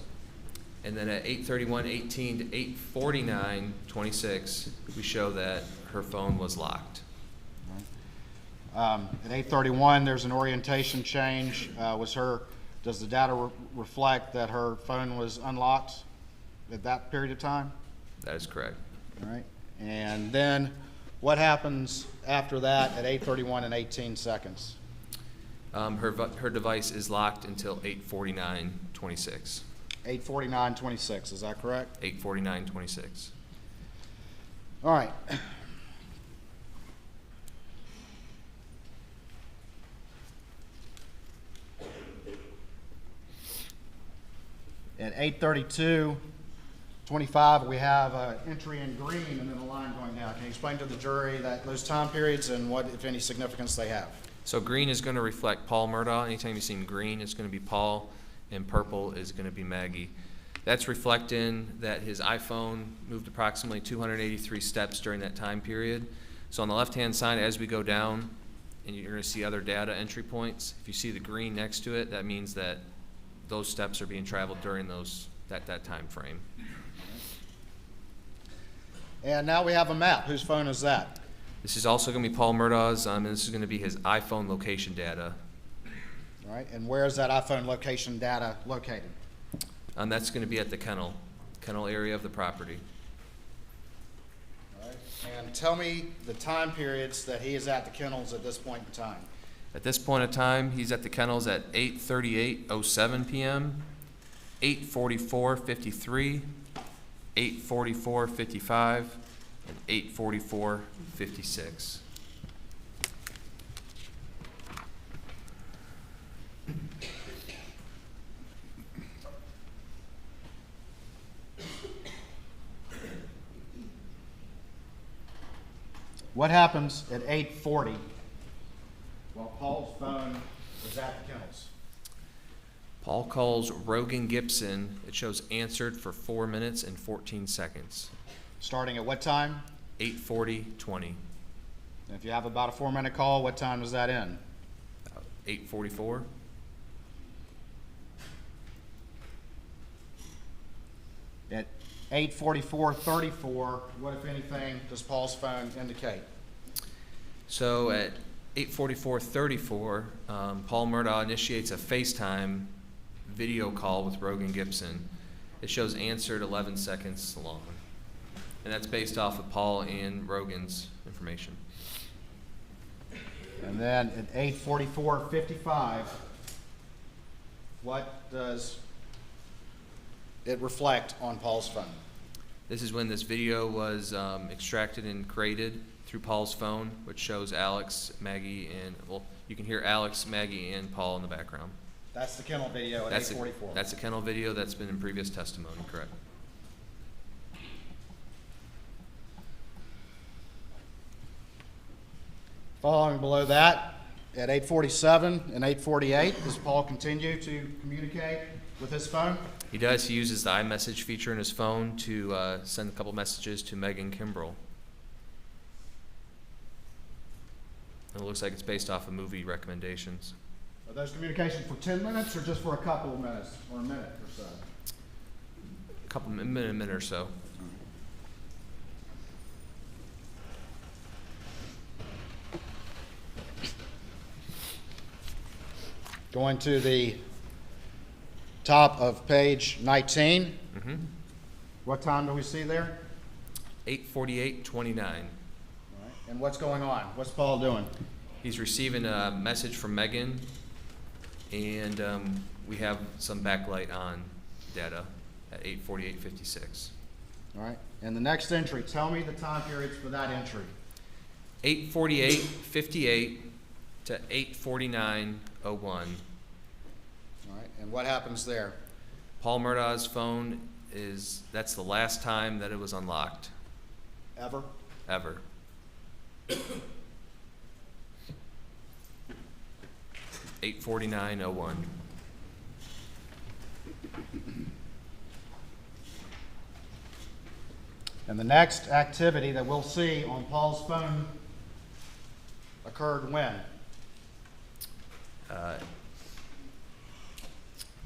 S2: And then at 8:31:18 to 8:49:26, we show that her phone was locked. At 8:31, there's an orientation change. Does the data reflect that her phone was unlocked at that period of time? That is correct. All right. And then what happens after that at 8:31 and 18 seconds? Her device is locked until 8:49:26. 8:49:26, is that correct? 8:49:26. All right. At 8:32:25, we have an entry in green and then a line going down. Can you explain to the jury those time periods and what, if any, significance they have? So green is going to reflect Paul Murdaugh. Anytime you see green, it's going to be Paul, and purple is going to be Maggie. That's reflecting that his iPhone moved approximately 283 steps during that time period. So on the left-hand side, as we go down, and you're going to see other data entry points, if you see the green next to it, that means that those steps are being traveled during that time frame. And now we have a map. Whose phone is that? This is also going to be Paul Murdaugh's, and this is going to be his iPhone location data. All right, and where is that iPhone location data located? That's going to be at the kennel area of the property. All right, and tell me the time periods that he is at the kennels at this point in time. At this point in time, he's at the kennels at 8:38:07 p.m., 8:44:53, 8:44:55, and 8:44:56.
S1: What happens at 8:40 while Paul's phone is at the kennels?
S2: Paul calls Rogan Gibson. It shows answered for 4 minutes and 14 seconds.
S1: Starting at what time?
S2: 8:40:20.
S1: And if you have about a 4-minute call, what time does that end?
S2: 8:44.
S1: At 8:44:34, what, if anything, does Paul's phone indicate?
S2: So at 8:44:34, Paul Murdaugh initiates a FaceTime video call with Rogan Gibson. It shows answered 11 seconds long. And that's based off of Paul and Rogan's information.
S1: And then at 8:44:55, what does it reflect on Paul's phone?
S2: This is when this video was extracted and created through Paul's phone, which shows Alex, Maggie, and, well, you can hear Alex, Maggie, and Paul in the background.
S1: That's the kennel video at 8:44.
S2: That's a kennel video that's been in previous testimony, correct?
S1: Following below that, at 8:47 and 8:48, does Paul continue to communicate with his phone?
S2: He does. He uses the iMessage feature in his phone to send a couple messages to Megan Kimbrell. And it looks like it's based off of movie recommendations.
S1: Are those communications for 10 minutes or just for a couple of minutes or a minute or so?
S2: A minute or so.
S1: Going to the top of page 19.
S2: Mm-hmm.
S1: What time do we see there?
S2: 8:48:29.
S1: All right. And what's going on? What's Paul doing?
S2: He's receiving a message from Megan, and we have some backlight on data at 8:48:56.
S1: All right. And the next entry, tell me the time periods for that entry.
S2: 8:48:58 to 8:49:01.
S1: All right. And what happens there?
S2: Paul Murdaugh's phone that's the last time that it was unlocked,
S1: Ever?
S2: ever. (8:49:01).
S1: And the next activity that we'll see on Paul's phone occurred when?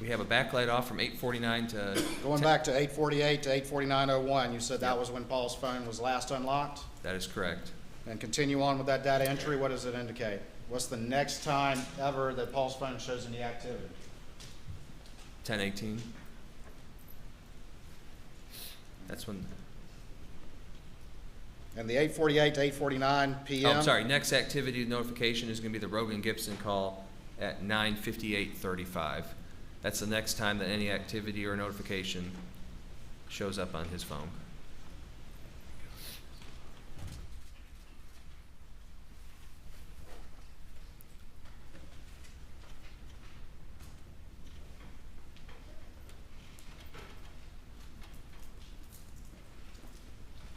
S2: We have a backlight off from 8:49 to
S1: Going back to 8:48 to 8:49:01, you said that was when Paul's phone was last unlocked?
S2: That is correct.
S1: And continue on with that data entry, what does it indicate? What's the next time ever that Paul's phone shows any activity?
S2: 10:18. That's when.
S1: And the 8:48 to 8:49 p.m.?
S2: Oh, I'm sorry. Next activity notification is going to be the Rogan Gibson call at 9:58:35. That's the next time that any activity or notification shows up on his phone.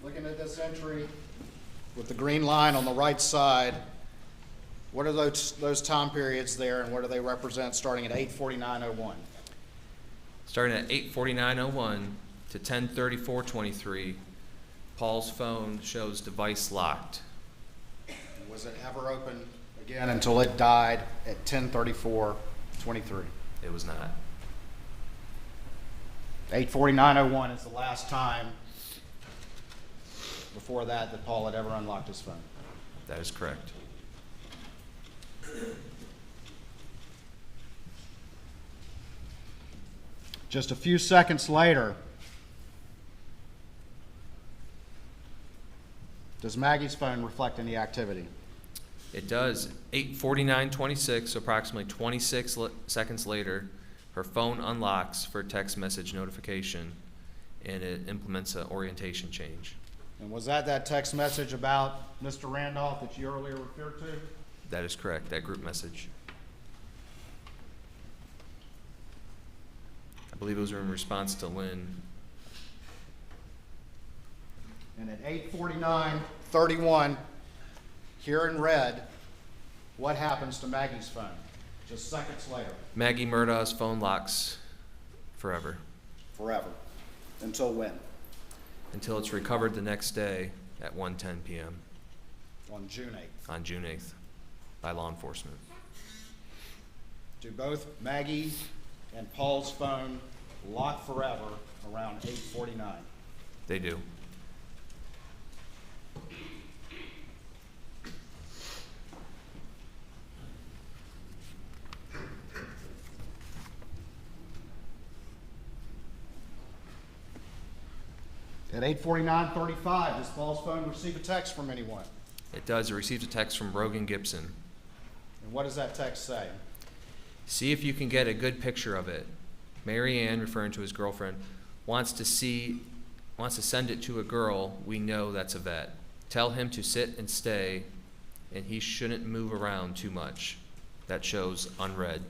S1: Looking at this entry with the green line on the right side, what are those time periods there, and what do they represent starting at 8:49:01?
S2: Starting at 8:49:01 to 10:34:23, Paul's phone shows device locked.
S1: Was it ever open again until it died at 10:34:23?
S2: It was not.
S1: 8:49:01 is the last time before that Paul had ever unlocked his phone.
S2: That is correct.
S1: Just a few seconds later, does Maggie's phone reflect any activity?
S2: It does. 8:49:26, so approximately 26 seconds later, her phone unlocks for text message notification, and it implements an orientation change.
S1: And was that text message about Mr. Randolph that you earlier referred to?
S2: That is correct, that group message. I believe it was in response to Lynn.
S1: And at 8:49:31, here in red, what happens to Maggie's phone? Just seconds later.
S2: Maggie Murdaugh's phone locks forever
S1: Forever. Until when?
S2: until it's recovered the next day at 1:10 p.m.
S1: On June 8th.
S2: on June 8th by law enforcement.
S1: Do both Maggie and Paul's phone lock forever around 8:49?
S2: They do.
S1: At 8:49:35, does Paul's phone receive a text from anyone?
S2: It does. It receives a text from Brogan Gibson.
S1: And what does that text say?
S2: See if you can get a good picture of it. Mary Ann, referring to his girlfriend, wants to send it to a girl we know that's a vet. Tell him to sit and stay, and he shouldn't move around too much. That shows unread.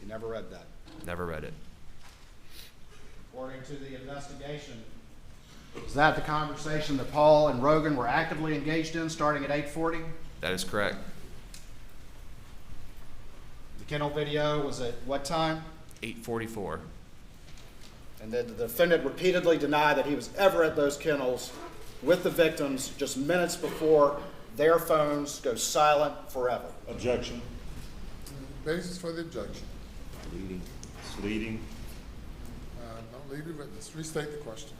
S1: You never read that.
S2: Never read it.
S1: According to the investigation, is that the conversation that Paul and Rogan were actively engaged in starting at 8:40?
S2: That is correct.
S1: The kennel video was at what time?
S2: 8:44.
S1: And then the defendant repeatedly denied that he was ever at those kennels with the victims just minutes before their phones go silent forever.
S3: Objection.
S4: Basis for the objection.
S3: Leading. It's leading.
S4: Don't leave the witness. Restate the question.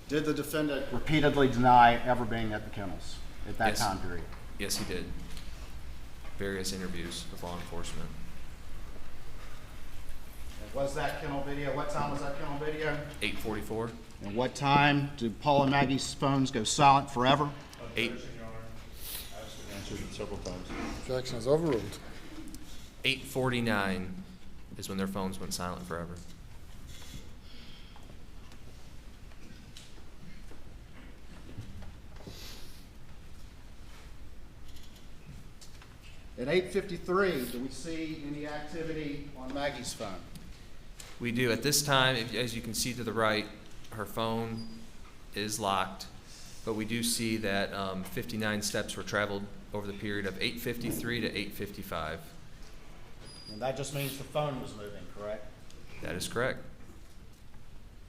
S1: Did the defendant repeatedly deny ever being at the kennels at that
S2: Yes.
S1: time period?
S2: Yes, he did. Various interviews with law enforcement.
S1: And was that kennel video, what time was that kennel video?
S2: 8:44.
S1: And what time did Paul and Maggie's phones go silent forever?
S2: Eight.
S3: Answered it several times.
S4: Objection is overruled.
S2: 8:49 is when their phones went silent forever.
S1: At 8:53, do we see any activity on Maggie's phone?
S2: We do. At this time, as you can see to the right, her phone is locked, but we do see that 59 steps were traveled over the period of 8:53 to 8:55.
S1: And that just means the phone was moving, correct?
S2: That is correct.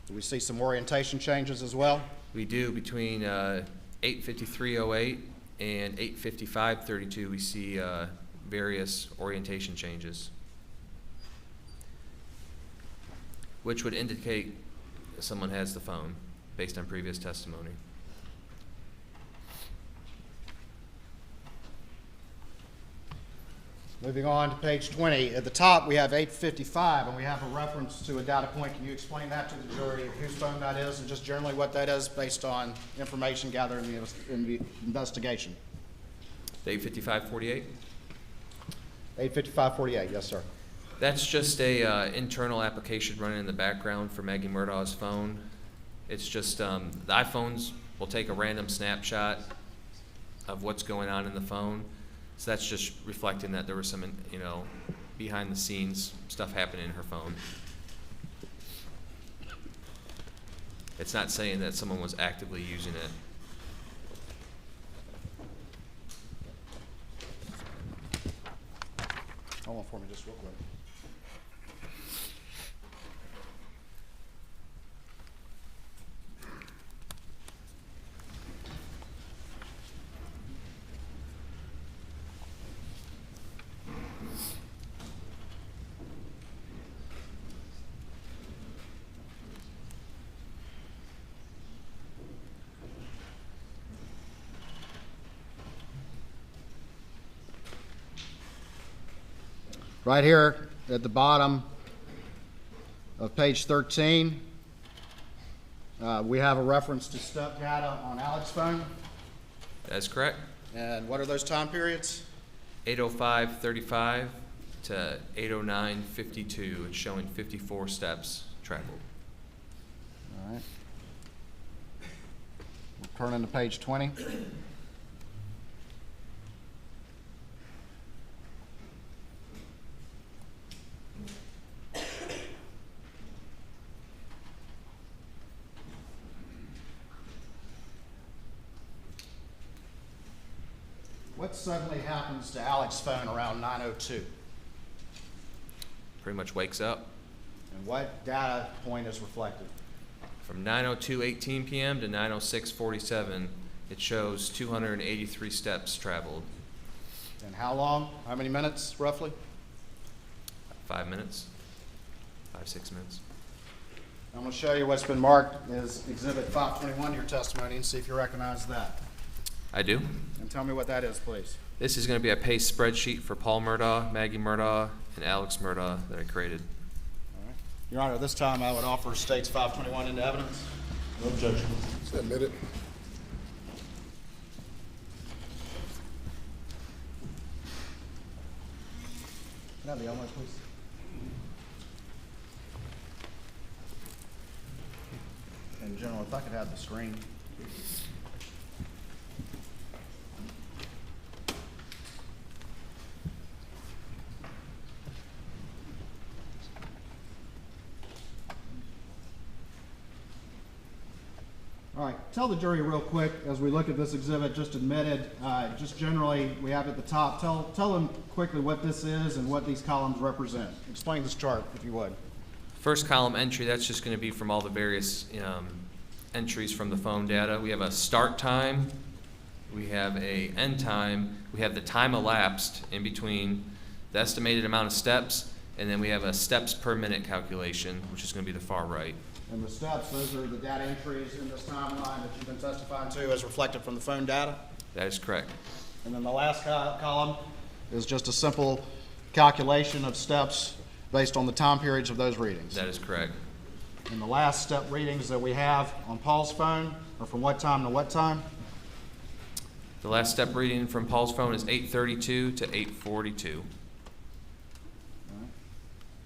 S1: Do we see some orientation changes as well?
S2: We do. Between 8:53:08 and 8:55:32, we see various orientation changes, which would indicate that someone has the phone based on previous testimony.
S1: Moving on to page 20. At the top, we have 8:55, and we have a reference to a data point. Can you explain that to the jury, whose phone that is, and just generally what that is based on information gathered in the investigation?
S2: 8:55:48?
S1: 8:55:48, yes, sir.
S2: That's just a internal application running in the background for Maggie Murdaugh's phone. It's just the iPhones will take a random snapshot of what's going on in the phone. So that's just reflecting that there was some, behind the scenes stuff happening in her phone. It's not saying that someone was actively using it.
S1: Hold on for me just real quick. Right here at the bottom of page 13, we have a reference to step data on Alex's phone.
S2: That's correct.
S1: And what are those time periods?
S2: 8:05:35 to 8:09:52. It's showing 54 steps traveled.
S1: All right. We'll turn into page 20. What suddenly happens to Alex's phone around 9:02?
S2: Pretty much wakes up
S1: And what data point is reflected?
S2: from 9:02:18 p.m. to 9:06:47. It shows 283 steps traveled.
S1: And how long? How many minutes, roughly?
S2: 5 minutes, 5-6 minutes.
S1: I'm going to show you what's been marked as Exhibit 521 to your testimony and see if you recognize that.
S2: I do.
S1: And tell me what that is, please.
S2: This is going to be a PACE spreadsheet for Paul Murdaugh, Maggie Murdaugh, and Alex Murdaugh that I created.
S1: All right. Your Honor, this time I would offer States 521 into evidence.
S3: No objection.
S4: Submit it.
S1: Can I have the Elmo, please? In general, if I could have the screen. All right, tell the jury real quick as we look at this exhibit just admitted, just generally we have at the top, tell them quickly what this is and what these columns represent. Explain this chart if you would.
S2: First column entry, that's just going to be from all the various entries from the phone data. We have a start time, we have a end time, we have the time elapsed in between the estimated amount of steps, and then we have a steps per minute calculation, which is going to be the far right.
S1: And the steps, those are the data entries in this timeline that you've been testifying to as reflected from the phone data.
S2: That is correct.
S1: And then the last column is just a simple calculation of steps based on the time periods of those readings.
S2: That is correct.
S1: And the last step readings that we have on Paul's phone are from what time to what time?
S2: The last step reading from Paul's phone is 8:32 to 8:42.
S1: All right.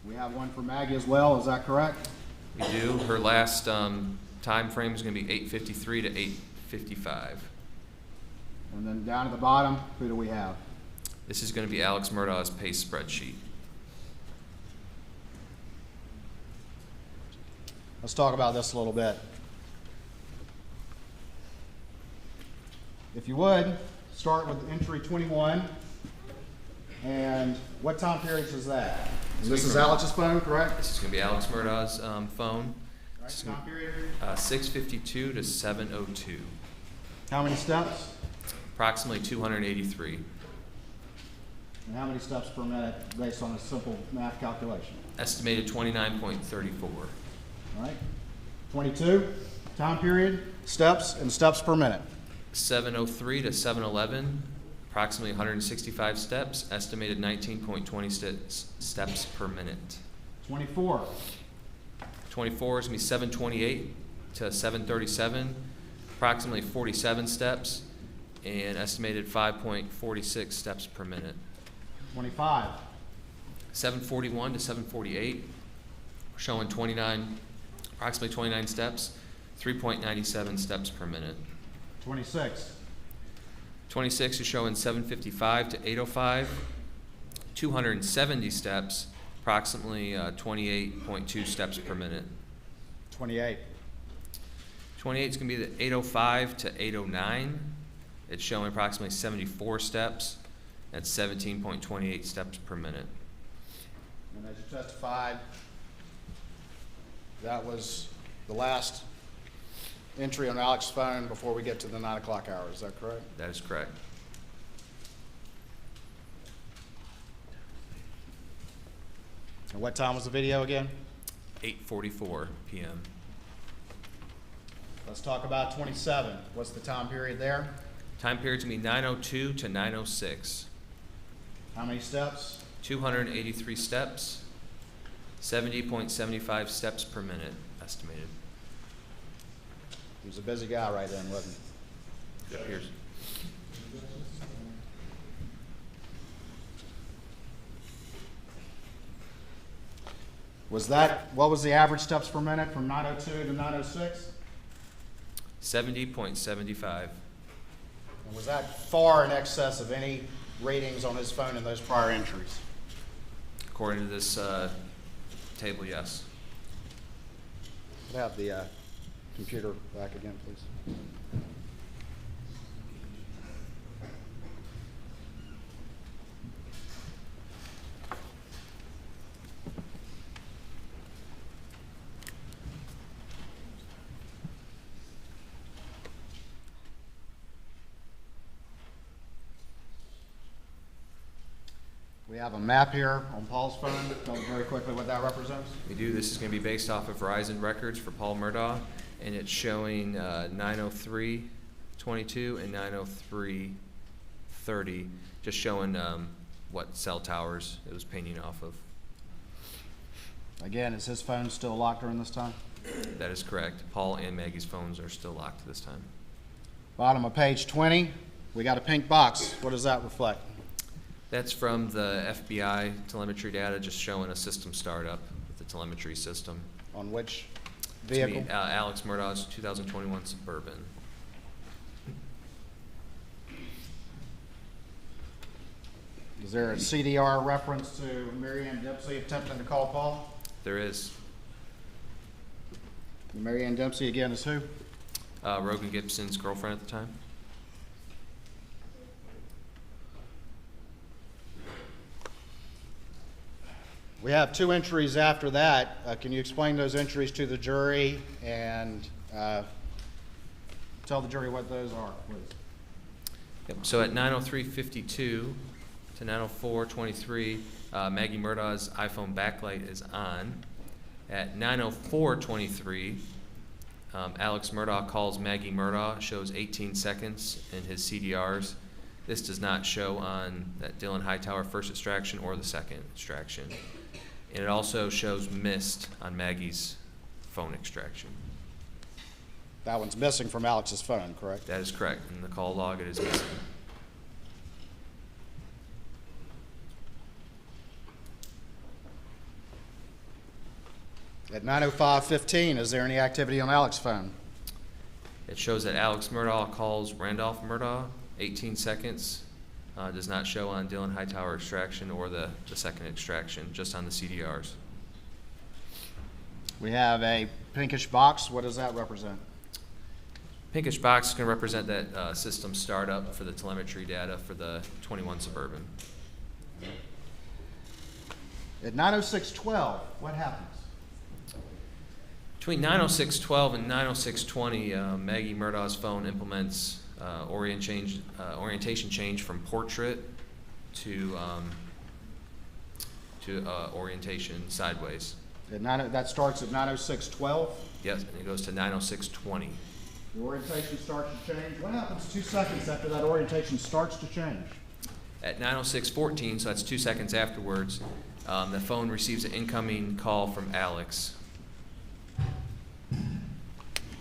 S1: We have one for Maggie as well, is that correct?
S2: We do. Her last time frame is going to be 8:53 to 8:55.
S1: And then down at the bottom, who do we have?
S2: This is going to be Alex Murdaugh's PACE spreadsheet.
S1: Let's talk about this a little bit. If you would, start with entry 21. And what time periods is that? This is Alex's phone, correct?
S2: This is going to be Alex Murdaugh's phone.
S1: All right, time period.
S2: 6:52 to 7:02.
S1: How many steps?
S2: Approximately 283.
S1: And how many steps per minute based on a simple math calculation?
S2: Estimated 29.34.
S1: All right. 22, time period, steps, and steps per minute.
S2: 7:03 to 7:11. Approximately 165 steps. Estimated 19.20 steps per minute.
S1: 24,
S2: 24 is going to be 7:28 to 7:37. Approximately 47 steps. And estimated 5.46 steps per minute.
S1: 25,
S2: 7:41 to 7:48. We're showing approximately 29 steps, 3.97 steps per minute.
S1: 26,
S2: 26 is showing 7:55 to 8:05, 270 steps, approximately 28.2 steps per minute.
S1: 28,
S2: 28 is going to be the 8:05 to 8:09. It's showing approximately 74 steps. That's 17.28 steps per minute.
S1: and as you testified, that was the last entry on Alex's phone before we get to the 9 o'clock hour, is that correct?
S2: That is correct.
S1: And what time was the video again?
S2: 8:44 p.m.
S1: Let's talk about 27. What's the time period there?
S2: Time period's going to be 9:02 to 9:06.
S1: How many steps?
S2: 283 steps, 70.75 steps per minute estimated.
S1: He was a busy guy right then, wasn't he?
S2: It appears.
S1: What was the average steps per minute from 9:02 to 9:06?
S2: 70.75.
S1: And was that far in excess of any ratings on his phone in those prior entries?
S2: According to this table, yes.
S1: Could I have the computer back again, please? We have a map here on Paul's phone. Tell me very quickly what that represents.
S2: We do. This is going to be based off of Verizon records for Paul Murdaugh, and it's showing 903.22 and 903.30, just showing what cell towers it was pinging off of.
S1: Again, is his phone still locked during this time?
S2: That is correct. Paul and Maggie's phones are still locked at this time.
S1: Bottom of page 20, we got a pink box. What does that reflect?
S2: That's from the FBI telemetry data, just showing a system startup with the telemetry system.
S1: On which
S2: It's gonna be,
S1: vehicle?
S2: Alex Murdaugh's 2021 Suburban.
S1: Is there a CDR reference to Mary Ann Dempsey attempting to call Paul?
S2: There is
S1: Mary Ann Dempsey again is who?
S2: Rogan Gibson's girlfriend at the time.
S1: We have two entries after that. Can you explain those entries to the jury and tell the jury what those are, please?
S2: Yep. So at 9:03:52 to 9:04:23, Maggie Murdaugh's iPhone backlight is on. At 9:04:23, Alex Murdaugh calls Maggie Murdaugh, shows 18 seconds in his CDRs. This does not show on that Dylan Hightower first extraction or the second extraction. And it also shows missed on Maggie's phone extraction.
S1: That one's missing from Alex's phone, correct?
S2: That is correct. In the call log, it is missing.
S1: At 9:05:15, is there any activity on Alex's phone?
S2: It shows that Alex Murdaugh calls Randolph Murdaugh, 18 seconds. Does not show on Dylan Hightower extraction or the second extraction, just on the CDRs.
S1: We have a pinkish box. What does that represent?
S2: Pinkish box is going to represent that system startup for the telemetry data for the 21 Suburban.
S1: At 9:06:12, what happens?
S2: Between 9:06:12 and 9:06:20, Maggie Murdaugh's phone implements orientation change from portrait to orientation sideways.
S1: That starts at 9:06:12.
S2: Yes, and it goes to 9:06:20.
S1: The orientation starts to change. What happens 2 seconds after that orientation starts to change?
S2: At 9:06:14, so that's 2 seconds afterwards, the phone receives an incoming call from Alex.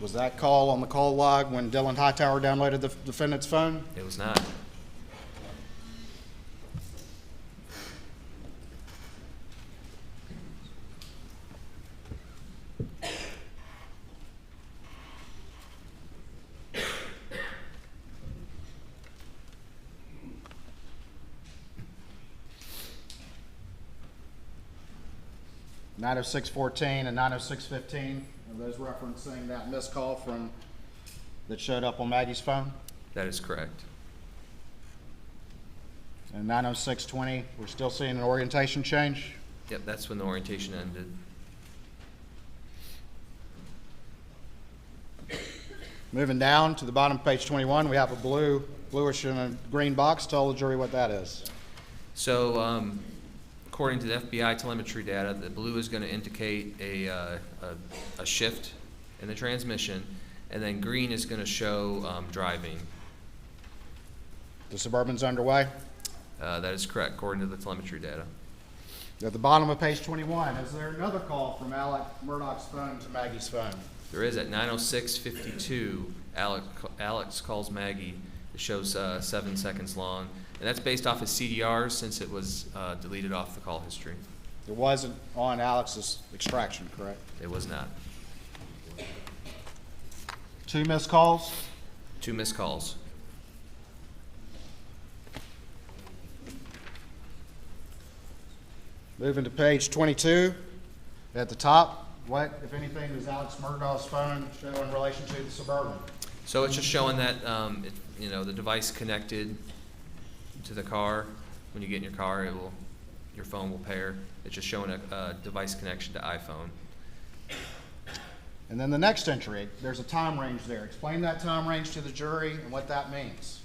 S1: Was that call on the call log when Dylan Hightower downloaded the defendant's phone?
S2: It was not.
S1: At 9:06:14 and 9:06:15. Are those referencing that missed call that showed up on Maggie's phone?
S2: That is correct.
S1: And 9:06:20, we're still seeing an orientation change?
S2: Yep, that's when the orientation ended.
S1: Moving down to the bottom of page 21, we have a bluish and a green box. Tell the jury what that is.
S2: So, according to the FBI telemetry data, the blue is going to indicate a shift in the transmission, and then green is going to show driving.
S1: The Suburban's underway.
S2: That is correct, according to the telemetry data.
S1: At the bottom of page 21, is there another call from Alex Murdaugh's phone to Maggie's phone?
S2: There is at 9:06:52, Alex calls Maggie. It shows 7 seconds long, and that's based off his CDRs since it was deleted off the call history.
S1: It wasn't on Alex's extraction, correct?
S2: It was not.
S1: 2 missed calls?
S2: 2 missed calls.
S1: Moving to page 22, at the top, what, if anything, does Alex Murdaugh's phone show in relation to the Suburban?
S2: So it's just showing that, the device connected to the car. When you get in your car, your phone will pair. It's just showing a device connection to iPhone.
S1: And then the next entry, there's a time range there. Explain that time range to the jury and what that means.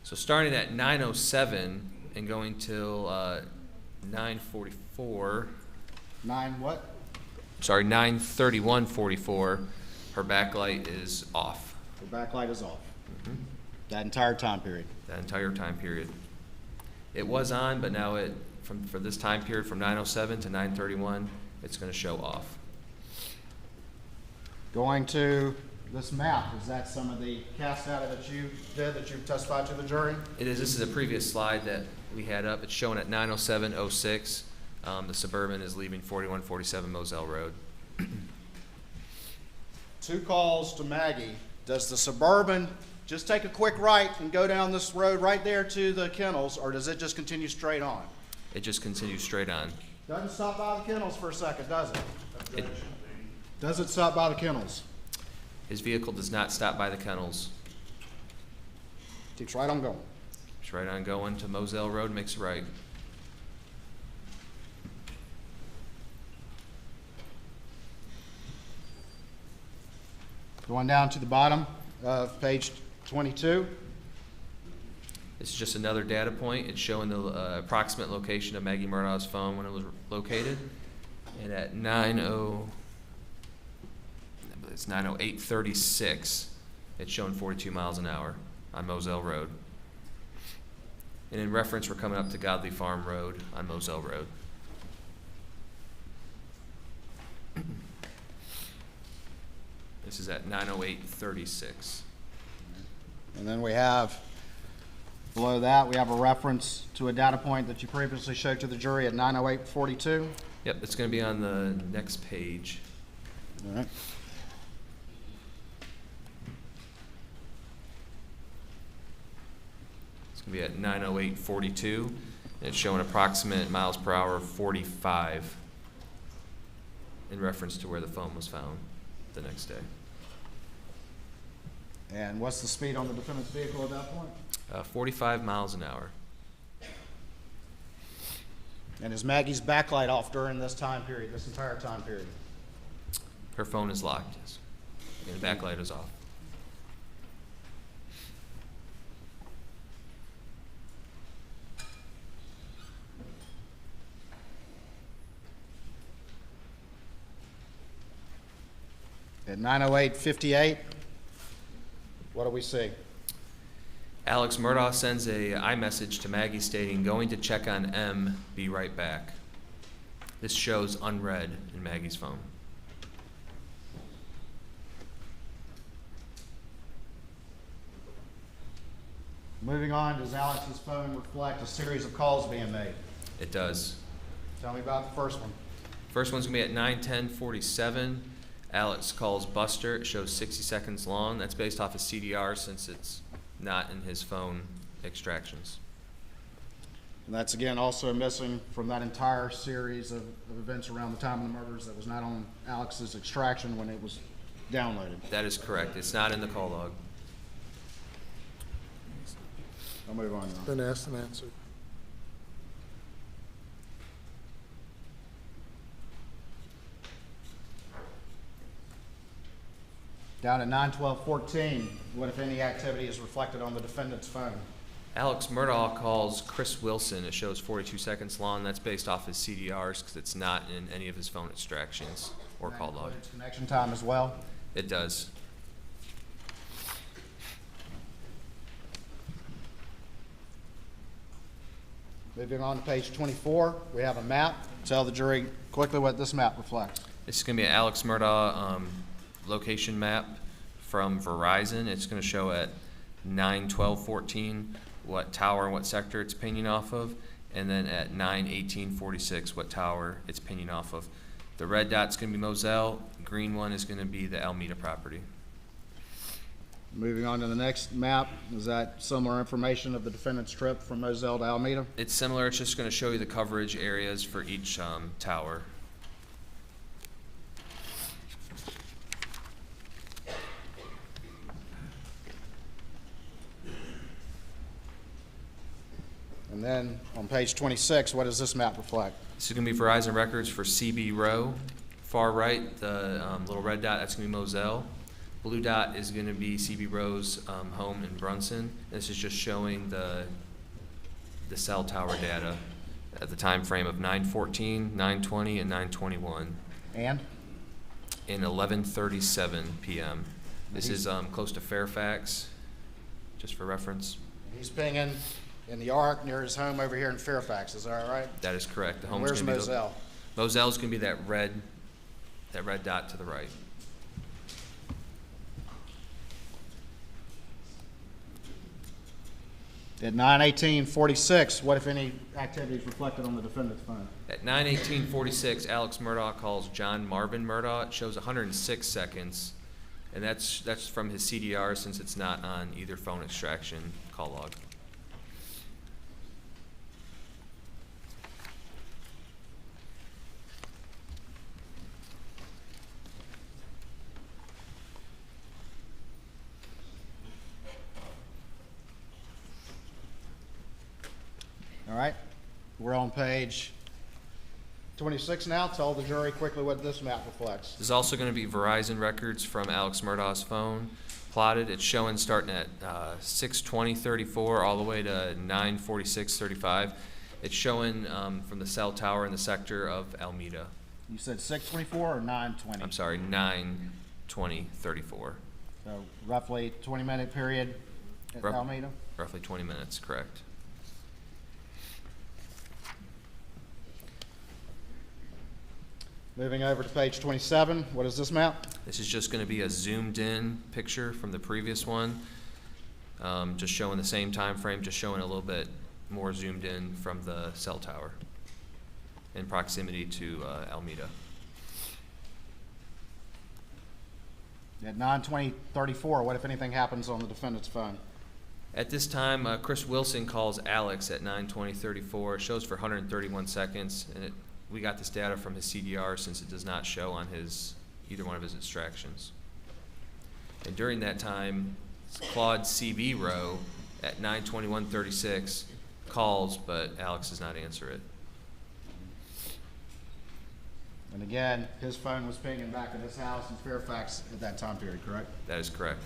S2: So starting at 9:07 and going till 9:44.
S1: 9 what?
S2: Sorry, 9:31:44. Her backlight is off.
S1: The backlight is off. That entire time period.
S2: That entire time period. It was on, but now for this time period from 9:07 to 9:31, it's going to show off.
S1: Going to this map, is that some of the cast data that you did, that you testified to the jury?
S2: It is. This is a previous slide that we had up. It's showing at 9:07:06. The Suburban is leaving 4147 Moselle Road.
S1: 2 calls to Maggie. Does the Suburban just take a quick right and go down this road right there to the kennels, or does it just continue straight on?
S2: It just continues straight on.
S1: Doesn't stop by the kennels for a second, does it?
S2: It,
S1: Does it stop by the kennels?
S2: his vehicle does not stop by the kennels.
S1: Keeps right on going.
S2: It's right on going to Moselle Road, makes a right.
S1: Going down to the bottom of page 22.
S2: This is just another data point. It's showing the approximate location of Maggie Murdaugh's phone when it was located. And at 9:08:36, it's showing 42 miles an hour on Moselle Road. And in reference, we're coming up to Godley Farm Road on Moselle Road. This is at 9:08:36.
S1: And then we have, below that, we have a reference to a data point that you previously showed to the jury at 9:08:42.
S2: Yep, it's going to be on the next page.
S1: All right.
S2: It's going to be at 9:08:42, and it's showing approximate miles per hour of 45 in reference to where the phone was found the next day.
S1: And what's the speed on the defendant's vehicle at that point?
S2: 45 miles an hour.
S1: And is Maggie's backlight off during this time period, this entire time period?
S2: Her phone is locked, yes. And the backlight is off.
S1: At 9:08:58, what do we see?
S2: Alex Murdaugh sends a iMessage to Maggie stating, "Going to check on M, be right back." This shows unread in Maggie's phone.
S1: Moving on, does Alex's phone reflect a series of calls being made?
S2: It does.
S1: Tell me about the first one.
S2: First one's going to be at 9:10:47. Alex calls Buster. It shows 60 seconds long. That's based off of CDR since it's not in his phone extractions.
S1: And that's again also missing from that entire series of events around the time of the murders that was not on Alex's extraction when it was downloaded.
S2: That is correct. It's not in the call log.
S1: I'll move on now.
S4: Been asked and answered.
S1: Down at 9:12:14, what if any activity is reflected on the defendant's phone?
S2: Alex Murdaugh calls Chris Wilson. It shows 42 seconds long. That's based off his CDRs because it's not in any of his phone extractions or call log.
S1: Includes connection time as well.
S2: It does.
S1: Moving on to page 24, we have a map. Tell the jury quickly what this map reflects.
S2: This is going to be an Alex Murdaugh location map from Verizon. It's going to show at 9:12:14 what tower and what sector it's pinging off of. And then at 9:18:46, what tower it's pinging off of. The red dot's going to be Moselle, green one is going to be the Alameda property.
S1: Moving on to the next map, is that similar information of the defendant's trip from Moselle to Alameda?
S2: It's similar, it's just going to show you the coverage areas for each tower.
S1: And then on page 26, what does this map reflect?
S2: This is going to be Verizon records for CB Row. Far right, the little red dot, that's going to be Moselle. Blue dot is going to be CB Row's home in Brunson. This is just showing the cell tower data at the time frame of 9:14, 9:20, and 9:21
S1: And?
S2: in 11:37 p.m. This is close to Fairfax, just for reference.
S1: He's pinging in the arc near his home over here in Fairfax, is that right?
S2: That is correct. The
S1: And
S2: home's
S1: where's
S2: gonna be
S1: Moselle?
S2: Moselle's going to be that red dot to the right.
S1: At 9:18:46, what if any activity is reflected on the defendant's phone?
S2: At 9:18:46, Alex Murdaugh calls John Marvin Murdaugh. It shows 106 seconds, and that's from his CDR since it's not on either phone extraction call log.
S1: All right, we're on page 26 now. Tell the jury quickly what this map reflects.
S2: There's also going to be Verizon records from Alex Murdaugh's phone plotted. It's showing starting at 6:20:34 all the way to 9:46:35. It's showing from the cell tower in the sector of Alameda.
S1: You said 6:24 or 9:20?
S2: I'm sorry, 9:20:34.
S1: So roughly 20-minute period at
S2: Rough-
S1: Alameda?
S2: Roughly 20 minutes, correct.
S1: Moving over to page 27, what is this map?
S2: This is just going to be a zoomed-in picture from the previous one, just showing the same time frame, just showing a little bit more zoomed in from the cell tower in proximity to Alameda.
S1: At 9:20:34, what if anything happens on the defendant's phone?
S2: At this time, Chris Wilson calls Alex at 9:20:34. It shows for 131 seconds, and we got this data from his CDR since it does not show on either one of his extractions. And during that time, Claude CB Row at 9:21:36 calls, but Alex does not answer it.
S1: And again, his phone was pinging back at his house in Fairfax at that time period, correct?
S2: That is correct.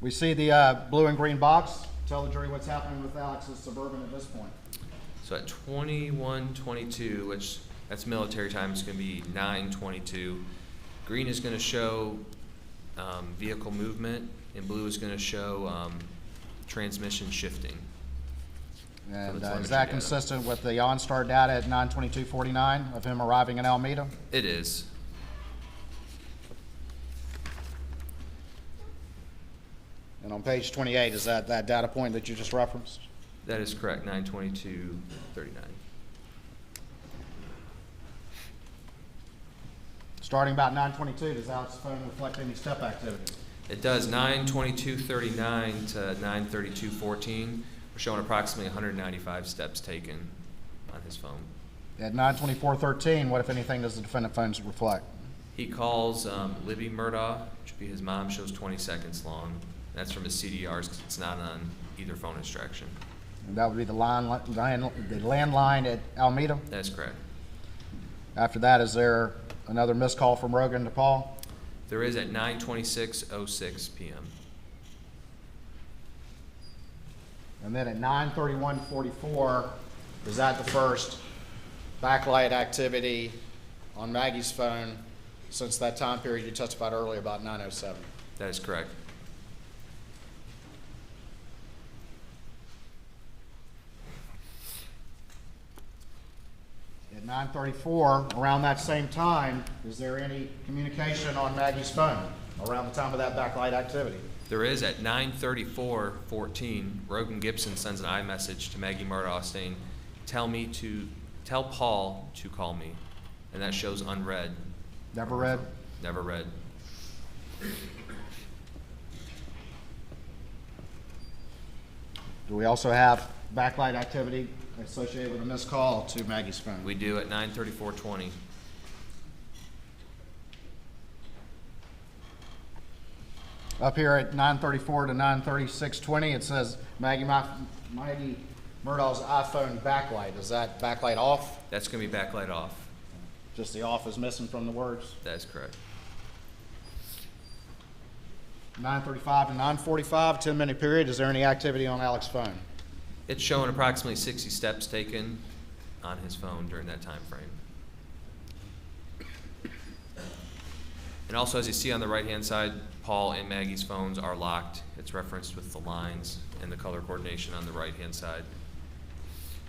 S1: We see the blue and green box. Tell the jury what's happening with Alex's Suburban at this point.
S2: So at 21:22, which that's military time, it's going to be 9:22. Green is going to show vehicle movement, and blue is going to show transmission shifting.
S1: And
S2: telemetry
S1: is that
S2: data.
S1: consistent with the OnStar data at 9:22:49 of him arriving in Alameda?
S2: It is.
S1: And on page 28, is that data point that you just referenced?
S2: That is correct, 9:22:39.
S1: Starting about 9:22, does Alex's phone reflect any step activity?
S2: It does 9:22:39 to 9:32:14. We're showing approximately 195 steps taken on his phone.
S1: At 9:24:13, what if anything does the defendant phones reflect?
S2: He calls Libby Murdaugh, which would be his mom, shows 20 seconds long. That's from his CDRs because it's not on either phone extraction.
S1: And that would be the landline at Alameda.
S2: That is correct.
S1: After that, is there another missed call from Rogan to Paul?
S2: There is at 9:26:06 p.m.
S1: And then at 9:31:44, is that the first backlight activity on Maggie's phone since that time period you testified earlier about 9:07?
S2: That is correct.
S1: At 9:34, around that same time, is there any communication on Maggie's phone? around the time of that backlight activity?
S2: There is at 9:34:14, Rogan Gibson sends an iMessage to Maggie Murdaugh saying, tell Paul to call me. And that shows unread.
S1: Never read?
S2: Never read.
S1: Do we also have backlight activity associated with a missed call to Maggie's phone?
S2: We do at 9:34:20.
S1: Up here at 9:34 to 9:36:20, it says Maggie Murdaugh's iPhone backlight. Is that backlight off?
S2: That's going to be backlight off.
S1: Just the off is missing from the words?
S2: That is correct.
S1: 9:35 to 9:45, 10-minute period. Is there any activity on Alex's phone?
S2: It's showing approximately 60 steps taken on his phone during that time frame. And also, as you see on the right-hand side, Paul and Maggie's phones are locked. It's referenced with the lines and the color coordination on the right-hand side.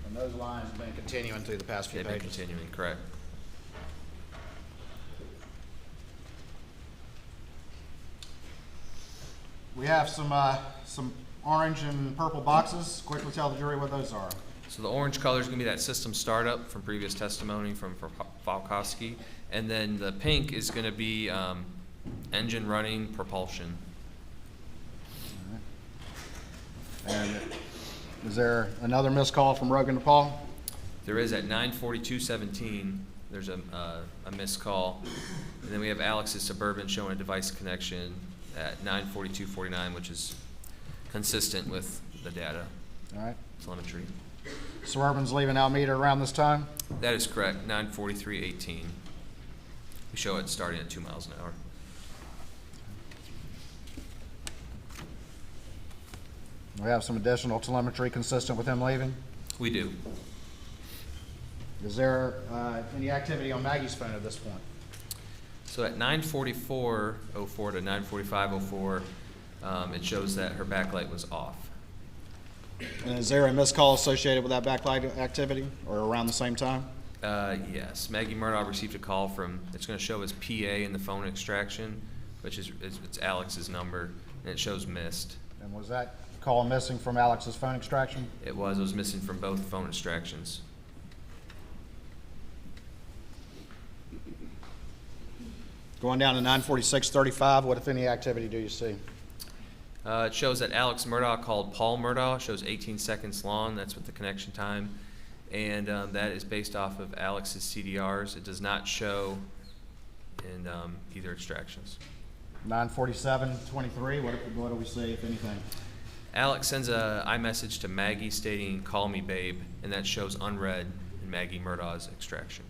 S1: And those lines have been continuing through the past few
S2: They've been
S1: pages.
S2: continuing, correct.
S1: We have some orange and purple boxes. Quickly tell the jury what those are.
S2: So the orange color is going to be that system startup from previous testimony from Rudofski. And then the pink is going to be engine running propulsion.
S1: And is there another missed call from Rogan to Paul?
S2: There is at 9:42:17. There's a missed call. And then we have Alex's Suburban showing a device connection at 9:42:49, which is consistent with the data
S1: All right.
S2: telemetry.
S1: Suburban's leaving Alameda around this time.
S2: That is correct, 9:43:18. We show it starting at 2 miles an hour.
S1: We have some additional telemetry consistent with him leaving.
S2: We do.
S1: Is there any activity on Maggie's phone at this point?
S2: So at 9:44:04 to 9:45:04, it shows that her backlight was off.
S1: And is there a missed call associated with that backlight activity or around the same time?
S2: Yes, Maggie Murdaugh received a call from, it's going to show as PA in the phone extraction, which is it's Alex's number, and it shows missed.
S1: And was that call missing from Alex's phone extraction?
S2: It was missing from both phone extractions.
S1: Going down to 9:46:35, what if any activity do you see?
S2: It shows that Alex Murdaugh called Paul Murdaugh. It shows 18 seconds long. That's with the connection time. And that is based off of Alex's CDRs. It does not show in either extractions.
S1: 9:47:23, what do we see, if anything?
S2: Alex sends a iMessage to Maggie stating, call me babe, and that shows unread in Maggie Murdaugh's extraction.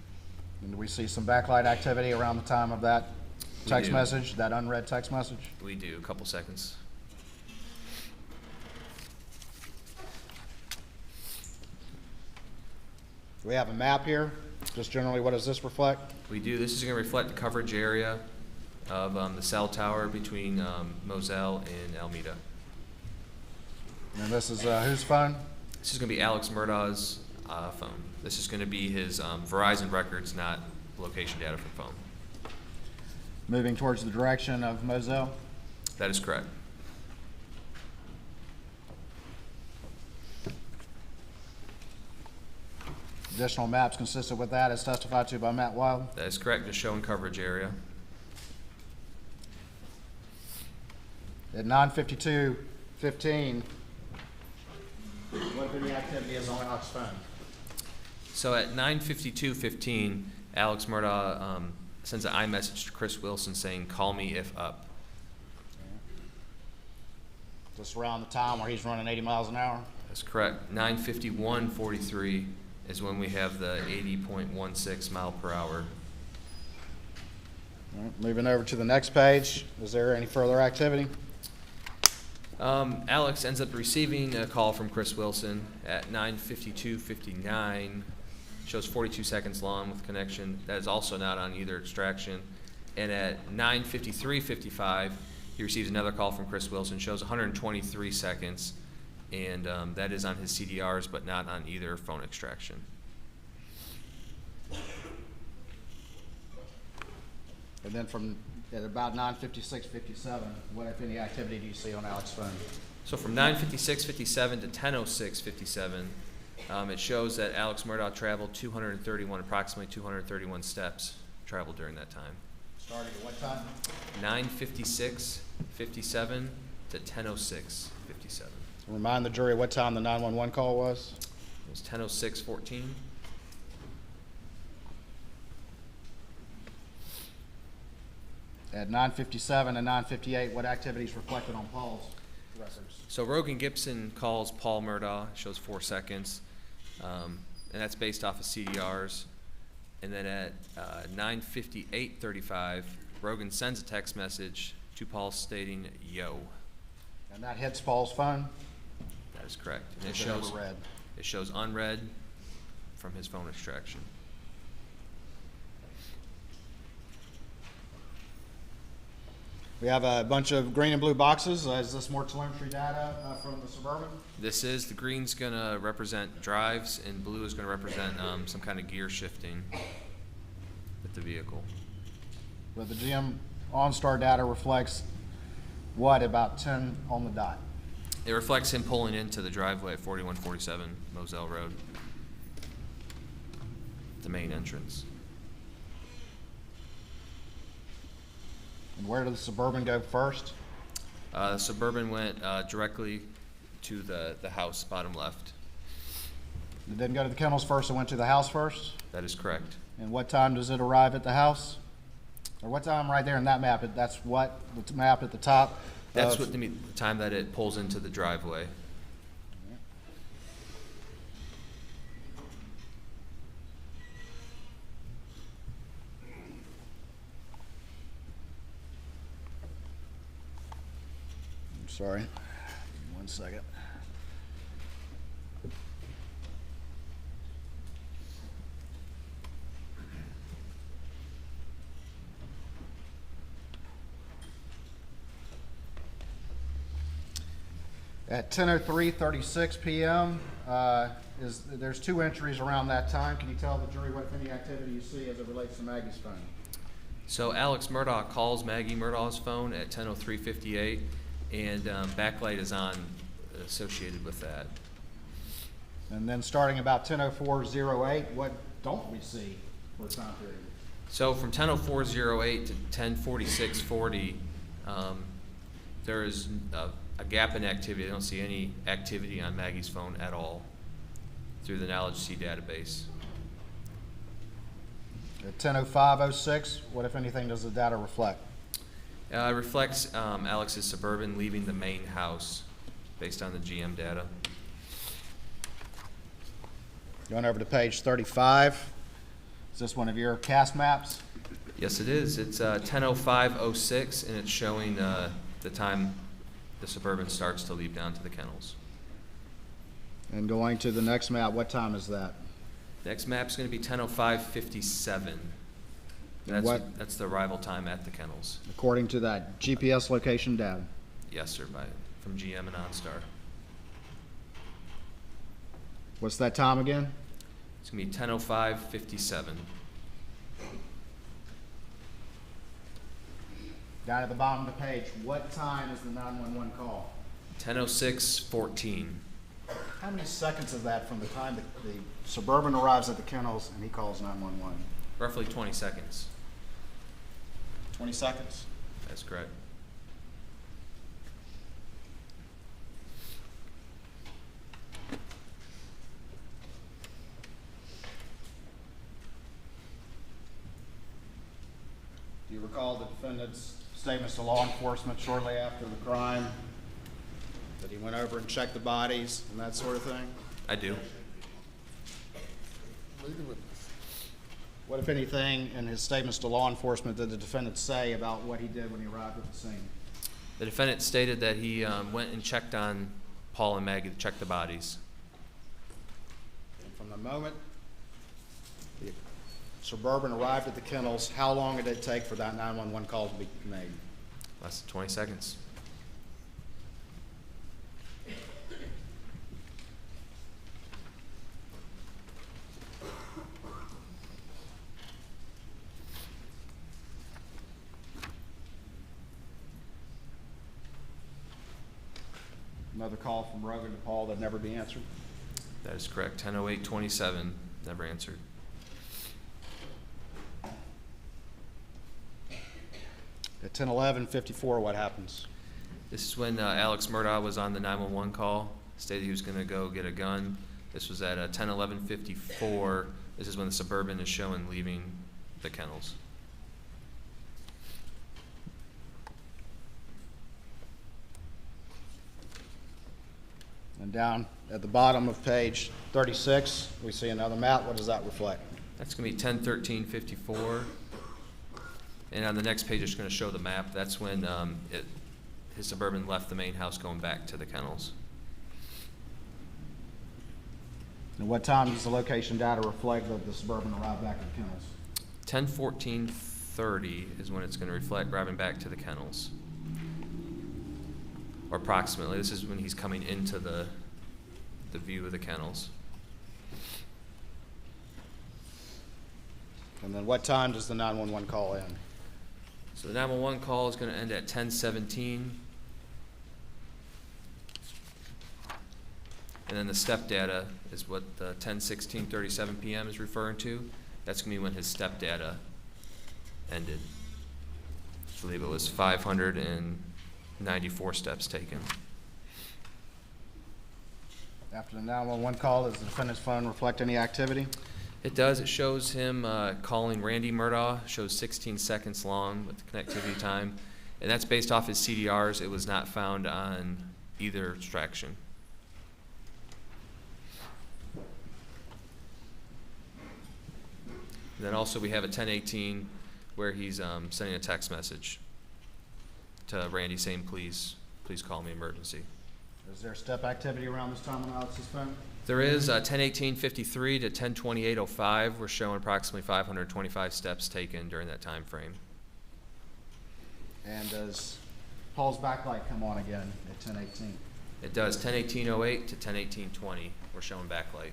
S1: And do we see some backlight activity around the time of that
S2: We
S1: text
S2: do.
S1: message, that unread text message?
S2: We do, a couple seconds.
S1: Do we have a map here? Just generally, what does this reflect?
S2: We do. This is going to reflect the coverage area of the cell tower between Moselle and Alameda.
S1: And this is whose phone?
S2: This is going to be Alex Murdaugh's phone. This is going to be his Verizon records, not location data from phone.
S1: Moving towards the direction of Moselle?
S2: That is correct.
S1: Additional maps consistent with that as testified to by Matt Wild?
S2: That is correct, just showing coverage area.
S1: At 9:52:15, what if any activity is on Alex's phone?
S2: So at 9:52:15, Alex Murdaugh sends an iMessage to Chris Wilson saying, call me if up.
S1: Just around the time where he's running 80 miles an hour?
S2: That's correct. 9:51:43 is when we have the 80.16 mile per hour.
S1: All right, moving over to the next page, is there any further activity?
S2: Alex ends up receiving a call from Chris Wilson at 9:52:59. Shows 42 seconds long with connection. That is also not on either extraction. And at 9:53:55, he receives another call from Chris Wilson. Shows 123 seconds, and that is on his CDRs, but not on either phone extraction.
S1: And then from at about 9:56:57, what if any activity do you see on Alex's phone?
S2: So from 9:56:57 to 10:06:57, it shows that Alex Murdaugh traveled approximately 231 steps traveled during that time.
S1: Starting at what time?
S2: 9:56:57 to 10:06:57.
S1: Remind the jury what time the 911 call was.
S2: It was 10:06:14.
S1: At 9:57 and 9:58, what activities reflected on Paul's records?
S2: So Rogan Gibson calls Paul Murdaugh, shows 4 seconds, and that's based off of CDRs. And then at 9:58:35, Rogan sends a text message to Paul stating, "Yo."
S1: And that hits Paul's phone?
S2: That is correct. And
S1: Is it overread?
S2: it shows unread from his phone extraction.
S1: We have a bunch of green and blue boxes. Is this more telemetry data from the Suburban?
S2: This is, the green's gonna represent drives and blue is gonna represent some kind of gear shifting with the vehicle.
S1: Well, the GM OnStar data reflects what, about 10 on the dot?
S2: It reflects him pulling into the driveway at 4147 Moselle Road, the main entrance.
S1: And where did the Suburban go first?
S2: The Suburban went directly to the house, bottom left.
S1: It didn't go to the kennels first, it went to the house first?
S2: That is correct.
S1: And what time does it arrive at the house? Or what time right there in that map? That's what, the map at the top?
S2: That's
S1: of-
S2: what the time that it pulls into the driveway.
S1: I'm sorry. 1 second. At 10:03:36 p.m., there's 2 entries around that time. Can you tell the jury what, if any, activity you see as it relates to Maggie's phone?
S2: So Alex Murdaugh calls Maggie Murdaugh's phone at 10:03:58, and backlight is on associated with that.
S1: And then starting about 10:04:08, what don't we see for a time period?
S2: So from 10:04:08 to 10:46:40, there is a gap in activity. I don't see any activity on Maggie's phone at all through the Knowledge C database.
S1: At 10:05:06, what, if anything, does the data reflect?
S2: It reflects Alex's Suburban leaving the main house based on the GM data.
S1: Going over to page 35, is this one of your cast maps?
S2: Yes, it is. It's 10:05:06, and it's showing the time the Suburban starts to leave down to the kennels.
S1: And going to the next map, what time is that?
S2: Next map's going to be 10:05:57.
S1: And what-
S2: That's the arrival time at the kennels.
S1: According to that GPS location data.
S2: Yes, sir, from GM and OnStar.
S1: What's that time again?
S2: It's going to be 10:05:57.
S1: Down at the bottom of the page, what time is the 911 call?
S2: 10:06:14.
S1: How many seconds is that from the time the Suburban arrives at the kennels and he calls 911?
S2: Roughly 20 seconds.
S1: 20 seconds.
S2: That's correct.
S1: Do you recall the defendant's statements to law enforcement shortly after the crime? That he went over and checked the bodies and that sort of thing?
S2: I do.
S4: Lead the witness.
S1: What, if anything, in his statements to law enforcement did the defendant say about what he did when he arrived at the scene?
S2: The defendant stated that he went and checked on Paul and Maggie to check the bodies.
S1: And from the moment the Suburban arrived at the kennels, how long did it take for that 911 call to be made?
S2: Less than 20 seconds.
S1: Another call from Rogan to Paul that never be answered.
S2: That is correct. 10:08:27, never answered.
S1: At 10:11:54, what happens?
S2: This is when Alex Murdaugh was on the 911 call, stated he was going to go get a gun. This was at 10:11:54. This is when the Suburban is showing leaving the kennels.
S1: And down at the bottom of page 36, we see another map. What does that reflect?
S2: That's going to be 10:13:54. And on the next page, it's going to show the map. That's when his Suburban left the main house going back to the kennels.
S1: And what time does the location data reflect that the Suburban arrived back at the kennels?
S2: 10:14:30 is when it's going to reflect driving back to the kennels. Or approximately. This is when he's coming into the view of the kennels.
S1: And then what time does the 911 call end?
S2: So the 911 call is going to end at 10:17. And then the step data is what the 10:16:37 p.m. is referring to. That's going to be when his step data ended. I believe it was 594 steps taken.
S1: After the 911 call, does the defendant's phone reflect any activity?
S2: It does. It shows him calling Randy Murdaugh. Shows 16 seconds long with the connectivity time. And that's based off his CDRs. It was not found on either extraction. And then also we have a 10:18 where he's sending a text message to Randy saying, please call me emergency.
S1: Is there step activity around this time on Alex's phone?
S2: There is 10:18:53 to 10:28:05. We're showing approximately 525 steps taken during that time frame.
S1: And does Paul's backlight come on again at 10:18?
S2: It does 10:18:08 to 10:18:20. We're showing backlight.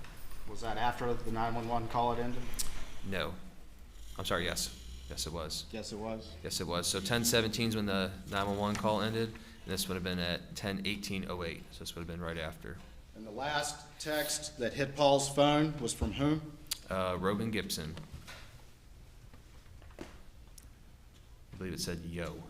S1: Was that after the 911 call had ended?
S2: No. I'm sorry, yes. Yes, it was.
S1: Yes, it was.
S2: Yes, it was. So 10:17 is when the 911 call ended, and this would have been at 10:18:08. So this would have been right after.
S1: And the last text that hit Paul's phone was from whom?
S2: Rogan Gibson. I believe it said yo.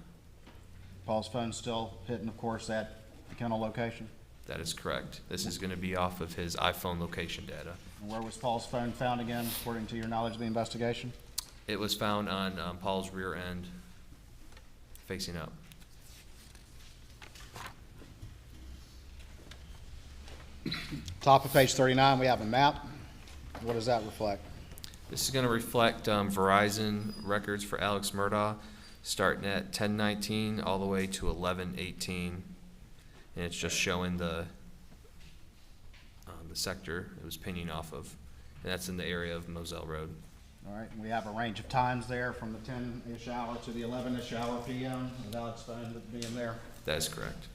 S1: Paul's phone still hitting, of course, at the kennel location.
S2: That is correct. This is going to be off of his iPhone location data.
S1: And where was Paul's phone found again, according to your knowledge of the investigation?
S2: It was found on Paul's rear end, facing up.
S1: Top of page 39, we have a map. What does that reflect?
S2: This is going to reflect Verizon records for Alex Murdaugh, starting at 10:19 all the way to 11:18, and it's just showing the sector it was pinging off of, and that's in the area of Moselle Road.
S1: All right, and we have a range of times there from the 10-ish hour to the 11-ish hour PM with Alex phone being there.
S2: That is correct.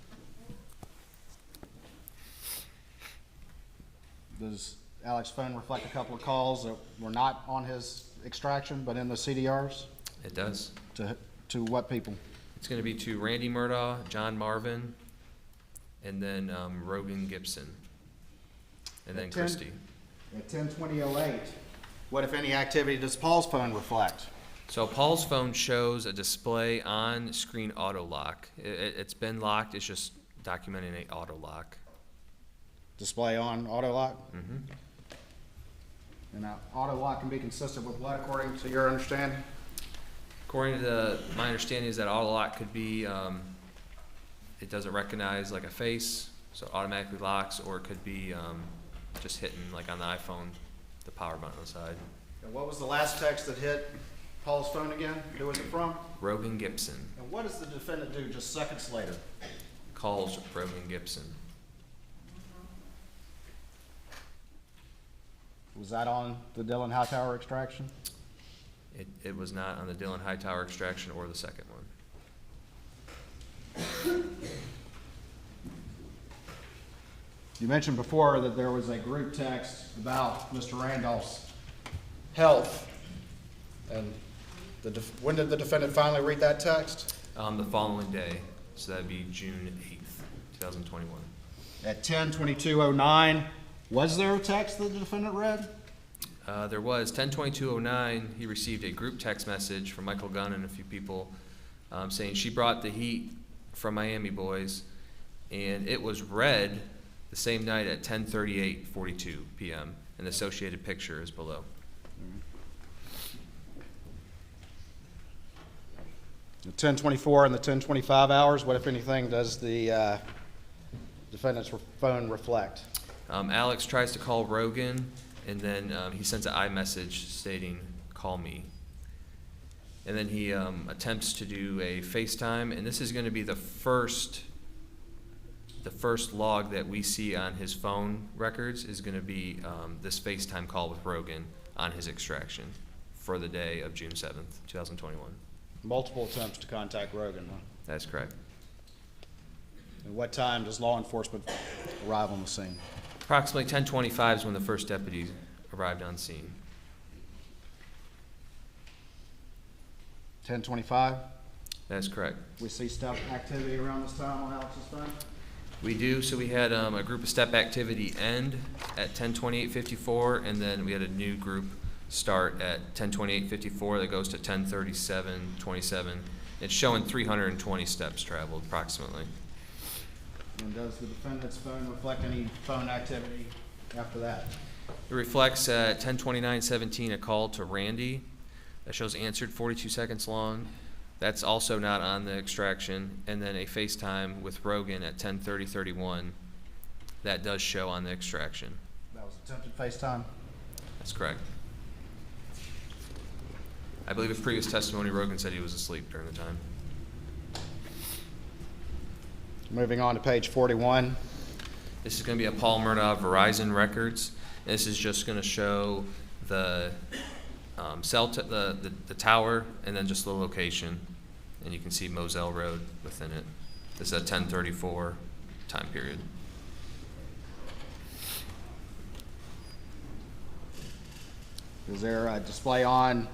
S1: Does Alex's phone reflect a couple of calls that were not on his extraction but in the CDRs?
S2: It does.
S1: To what people?
S2: It's going to be to Randy Murdaugh, John Marvin, and then Rogan Gibson, and then
S1: At 10
S2: Christie.
S1: At 10:20:08, what, if any, activity does Paul's phone reflect?
S2: So Paul's phone shows a display on screen auto lock. It's been locked. It's just documenting a auto lock.
S1: Display on auto lock?
S2: Mm-hmm.
S1: And now, auto lock can be consistent with what, according to your understanding?
S2: According to my understanding is that auto lock could be, it doesn't recognize like a face, so it automatically locks, or it could be just hitting like on the iPhone, the power button on the side.
S1: And what was the last text that hit Paul's phone again? Who was it from?
S2: Rogan Gibson.
S1: And what does the defendant do just seconds later?
S2: Calls Rogan Gibson.
S1: Was that on the Dillon Hightower extraction?
S2: It was not on the Dillon Hightower extraction or the second one.
S1: You mentioned before that there was a group text about Mr. Randolph's health. And when did the defendant finally read that text?
S2: The following day, so that'd be June 8th, 2021.
S1: At 10:22:09, was there a text that the defendant read?
S2: There was 10/22/09. He received a group text message from Michael Gunn and a few people saying she brought the heat from Miami boys, and it was read the same night at 10:38:42 p.m. An associated picture is below.
S1: The 10:24 and the 10:25 hours, what, if anything, does the defendant's phone reflect?
S2: Alex tries to call Rogan, and then he sends an iMessage stating, "Call me." And then he attempts to do a FaceTime, and this is going to be the first log that we see on his phone records is going to be this FaceTime call with Rogan on his extraction for the day of June 7th, 2021.
S1: Multiple attempts to contact Rogan. Huh?
S2: That's correct.
S1: And what time does law enforcement arrive on the scene?
S2: Approximately 10:25 is when the first deputy arrived on scene.
S1: 10:25?
S2: That's correct.
S1: We see step activity around this time on Alex's phone?
S2: We do. So we had a group of step activity end at 10:28:54, and then we had a new group start at 10:28:54 that goes to 10:37:27. It's showing 320 steps traveled approximately.
S1: And does the defendant's phone reflect any phone activity after that?
S2: It reflects at 10:29:17 a call to Randy that shows answered 42 seconds long. That's also not on the extraction. And then a FaceTime with Rogan at 10:30:31 that does show on the extraction.
S1: That was attempted FaceTime?
S2: That's correct. I believe in previous testimony, Rogan said he was asleep during the time.
S1: Moving on to page 41.
S2: This is going to be a Paul Murdaugh Verizon records. This is just going to show the the tower and then just the location, and you can see Moselle Road within it. This is a 10:34 time period.
S1: Is there a display on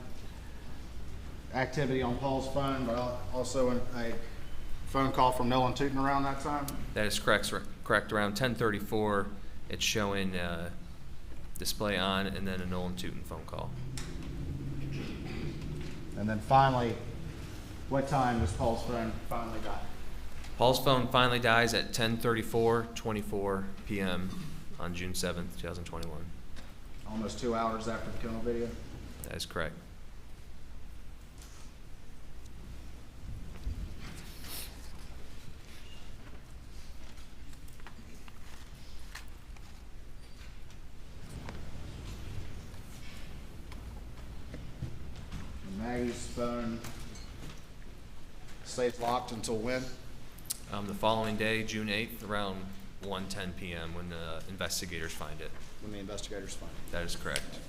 S1: activity on Paul's phone, but also a phone call from Nolan Tootin around that time?
S2: That is correct. Correct. Around 10:34, it's showing display on and then a Nolan Tootin phone call.
S1: And then finally, what time does Paul's phone finally die?
S2: Paul's phone finally dies at 10:34:24 p.m. on June 7th, 2021.
S1: Almost 2 hours after the kennel video?
S2: That is correct.
S1: And Maggie's phone stays locked until when?
S2: The following day, June 8th, around 1:10 p.m. when the investigators find it.
S1: When the investigators find it.
S2: That is correct.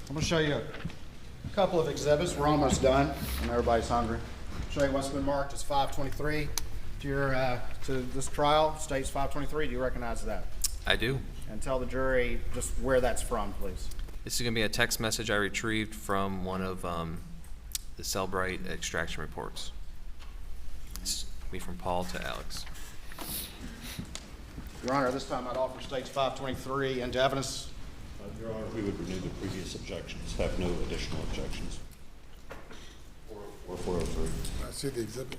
S1: I'm going to show you a couple of exhibits. We're almost done, and everybody's hungry. Show you what's been marked as 523 to your to this trial. States 523. Do you recognize that?
S2: I do.
S1: And tell the jury just where that's from, please.
S2: This is going to be a text message I retrieved from one of the Cellbrite extraction reports. It's going to be from Paul to Alex.
S1: Your Honor, this time I'd offer states 523 into evidence.
S3: Your Honor, we would renew the previous objections, have no additional objections. Or 403.
S4: I see the exhibit.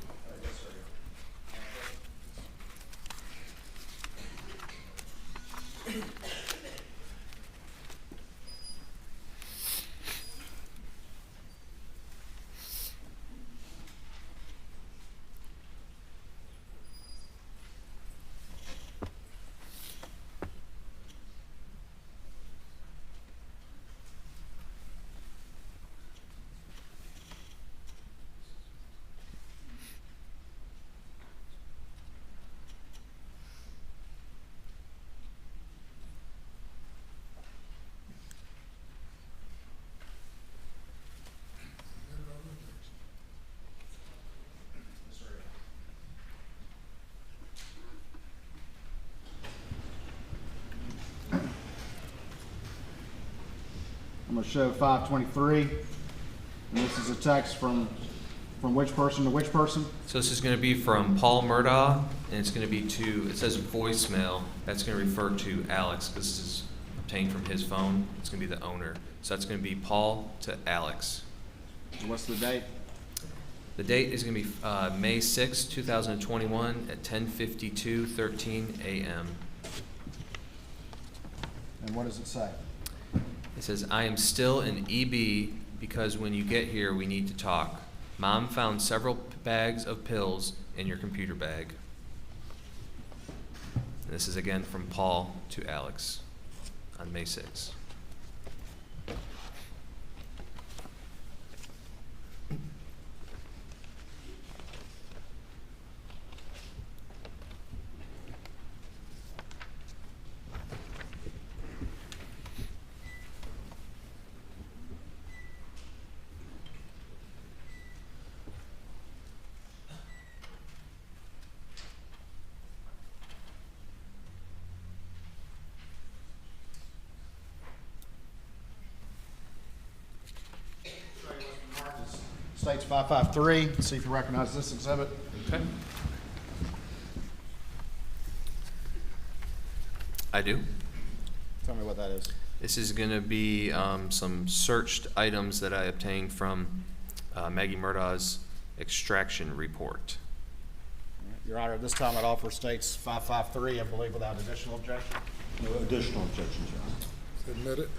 S1: I'm going to show 523. And this is a text from which person to which person?
S2: So this is going to be from Paul Murdaugh, and it's going to be to, it says voicemail. That's going to refer to Alex, because this is obtained from his phone. It's going to be the owner. So that's going to be Paul to Alex.
S1: What's the date?
S2: The date is going to be May 6, 2021 at 10:52:13 a.m.
S1: And what does it say?
S2: It says, I am still in EB because when you get here, we need to talk. Mom found several bags of pills in your computer bag. And this is again from Paul to Alex on May 6.
S1: States 553. Let's see if you recognize this exhibit.
S2: Okay. I do.
S1: Tell me what that is.
S2: This is going to be some searched items that I obtained from Maggie Murdaugh's extraction report.
S1: Your Honor, this time I'd offer states 553, I believe, without additional objection.
S3: No additional objections, Your Honor.
S4: Admit it.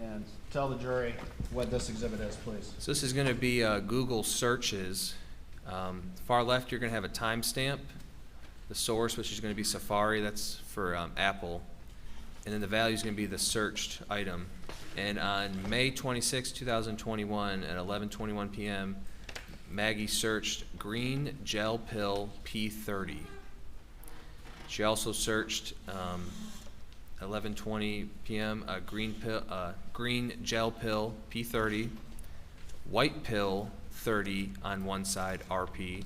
S1: And tell the jury what this exhibit is, please.
S2: So this is going to be Google searches. Far left, you're going to have a timestamp. The source, which is going to be Safari, that's for Apple. And then the value is going to be the searched item. And on May 26, 2021 at 11:21 p.m., Maggie searched green gel pill P30. She also searched 11:20 p.m. Green gel pill P30, white pill 30 on one side RP,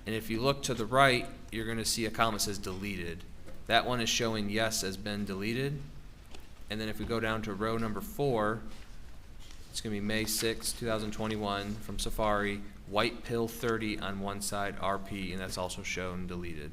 S2: and if you look to the right, you're going to see a column that says deleted. That one is showing yes has been deleted, and then if we go down to row number 4, it's going to be May 6, 2021 from Safari, white pill 30 on one side RP, and that's also shown deleted.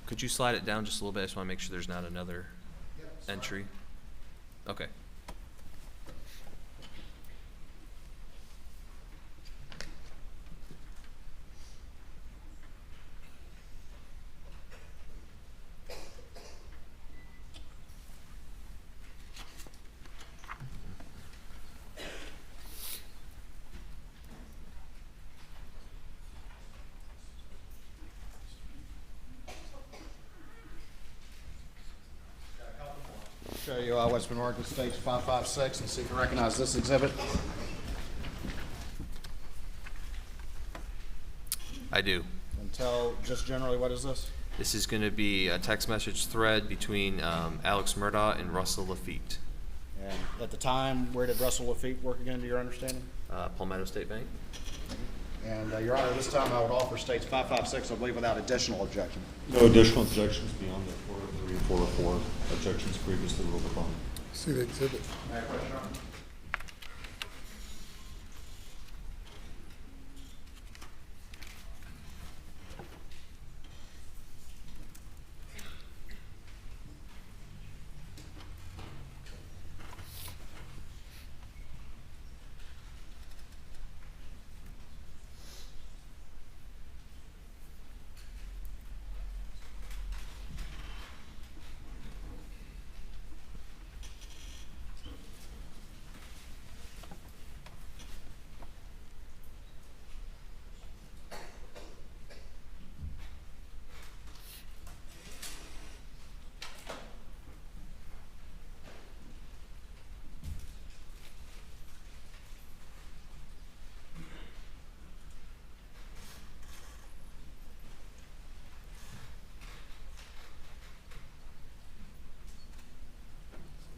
S2: Could you slide it down just a little bit? I just want to make sure there's not another entry. Okay.
S1: Show you what's been worked with states 556 and see if you recognize this exhibit.
S2: I do.
S1: And tell just generally what is this?
S2: This is going to be a text message thread between Alex Murdaugh and Russell Lafitte.
S1: And at the time, where did Russell Lafitte work again, to your understanding?
S2: Palmetto State Bank.
S1: And Your Honor, this time I would offer states 556, I believe, without additional objection.
S3: No additional objections beyond the 403 and 404 objections previously ruled upon.
S4: See the exhibit.
S1: May I question, Your Honor?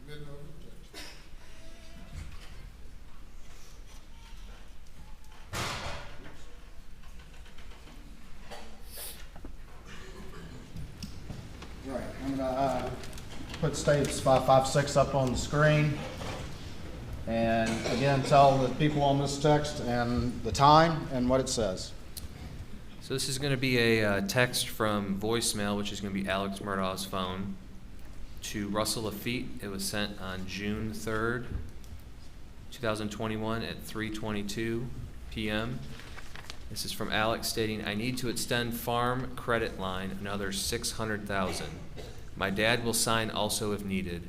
S4: Submit no objection.
S1: Right, I'm gonna put states 556 up on the screen. And again, tell the people on this text and the time and what it says.
S2: So this is going to be a text from voicemail, which is going to be Alex Murdaugh's phone, to Russell Lafitte. It was sent on June 3rd, 2021 at 3:22 p.m. This is from Alex stating, "I need to extend farm credit line another $600,000. My dad will sign also if needed.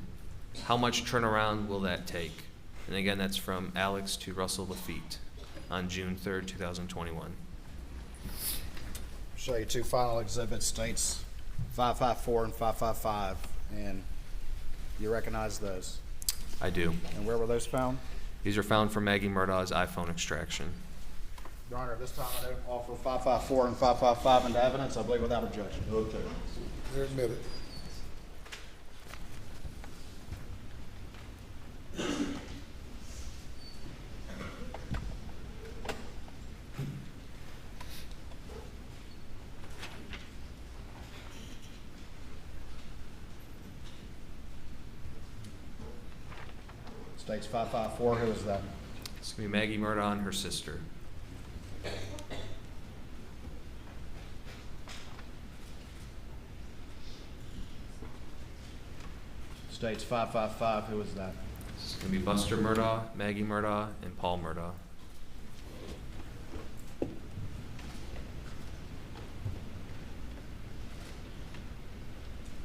S2: How much turnaround will that take?" And again, that's from Alex to Russell Lafitte on June 3rd, 2021.
S1: Show you two final exhibits, states 554 and 555, and you recognize those.
S2: I do.
S1: And where were those found?
S2: These are found from Maggie Murdaugh's iPhone extraction.
S1: Your Honor, this time I don't offer 554 and 555 into evidence, I believe without objection.
S3: No objections.
S4: They're admitted.
S1: States 554, who is that?
S2: It's going to be Maggie Murdaugh and her sister.
S1: States 555, who is that?
S2: It's going to be Buster Murdaugh, Maggie Murdaugh, and Paul Murdaugh.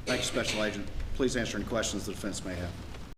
S1: Thank you, Special Agent. Please answer any questions the defense may have.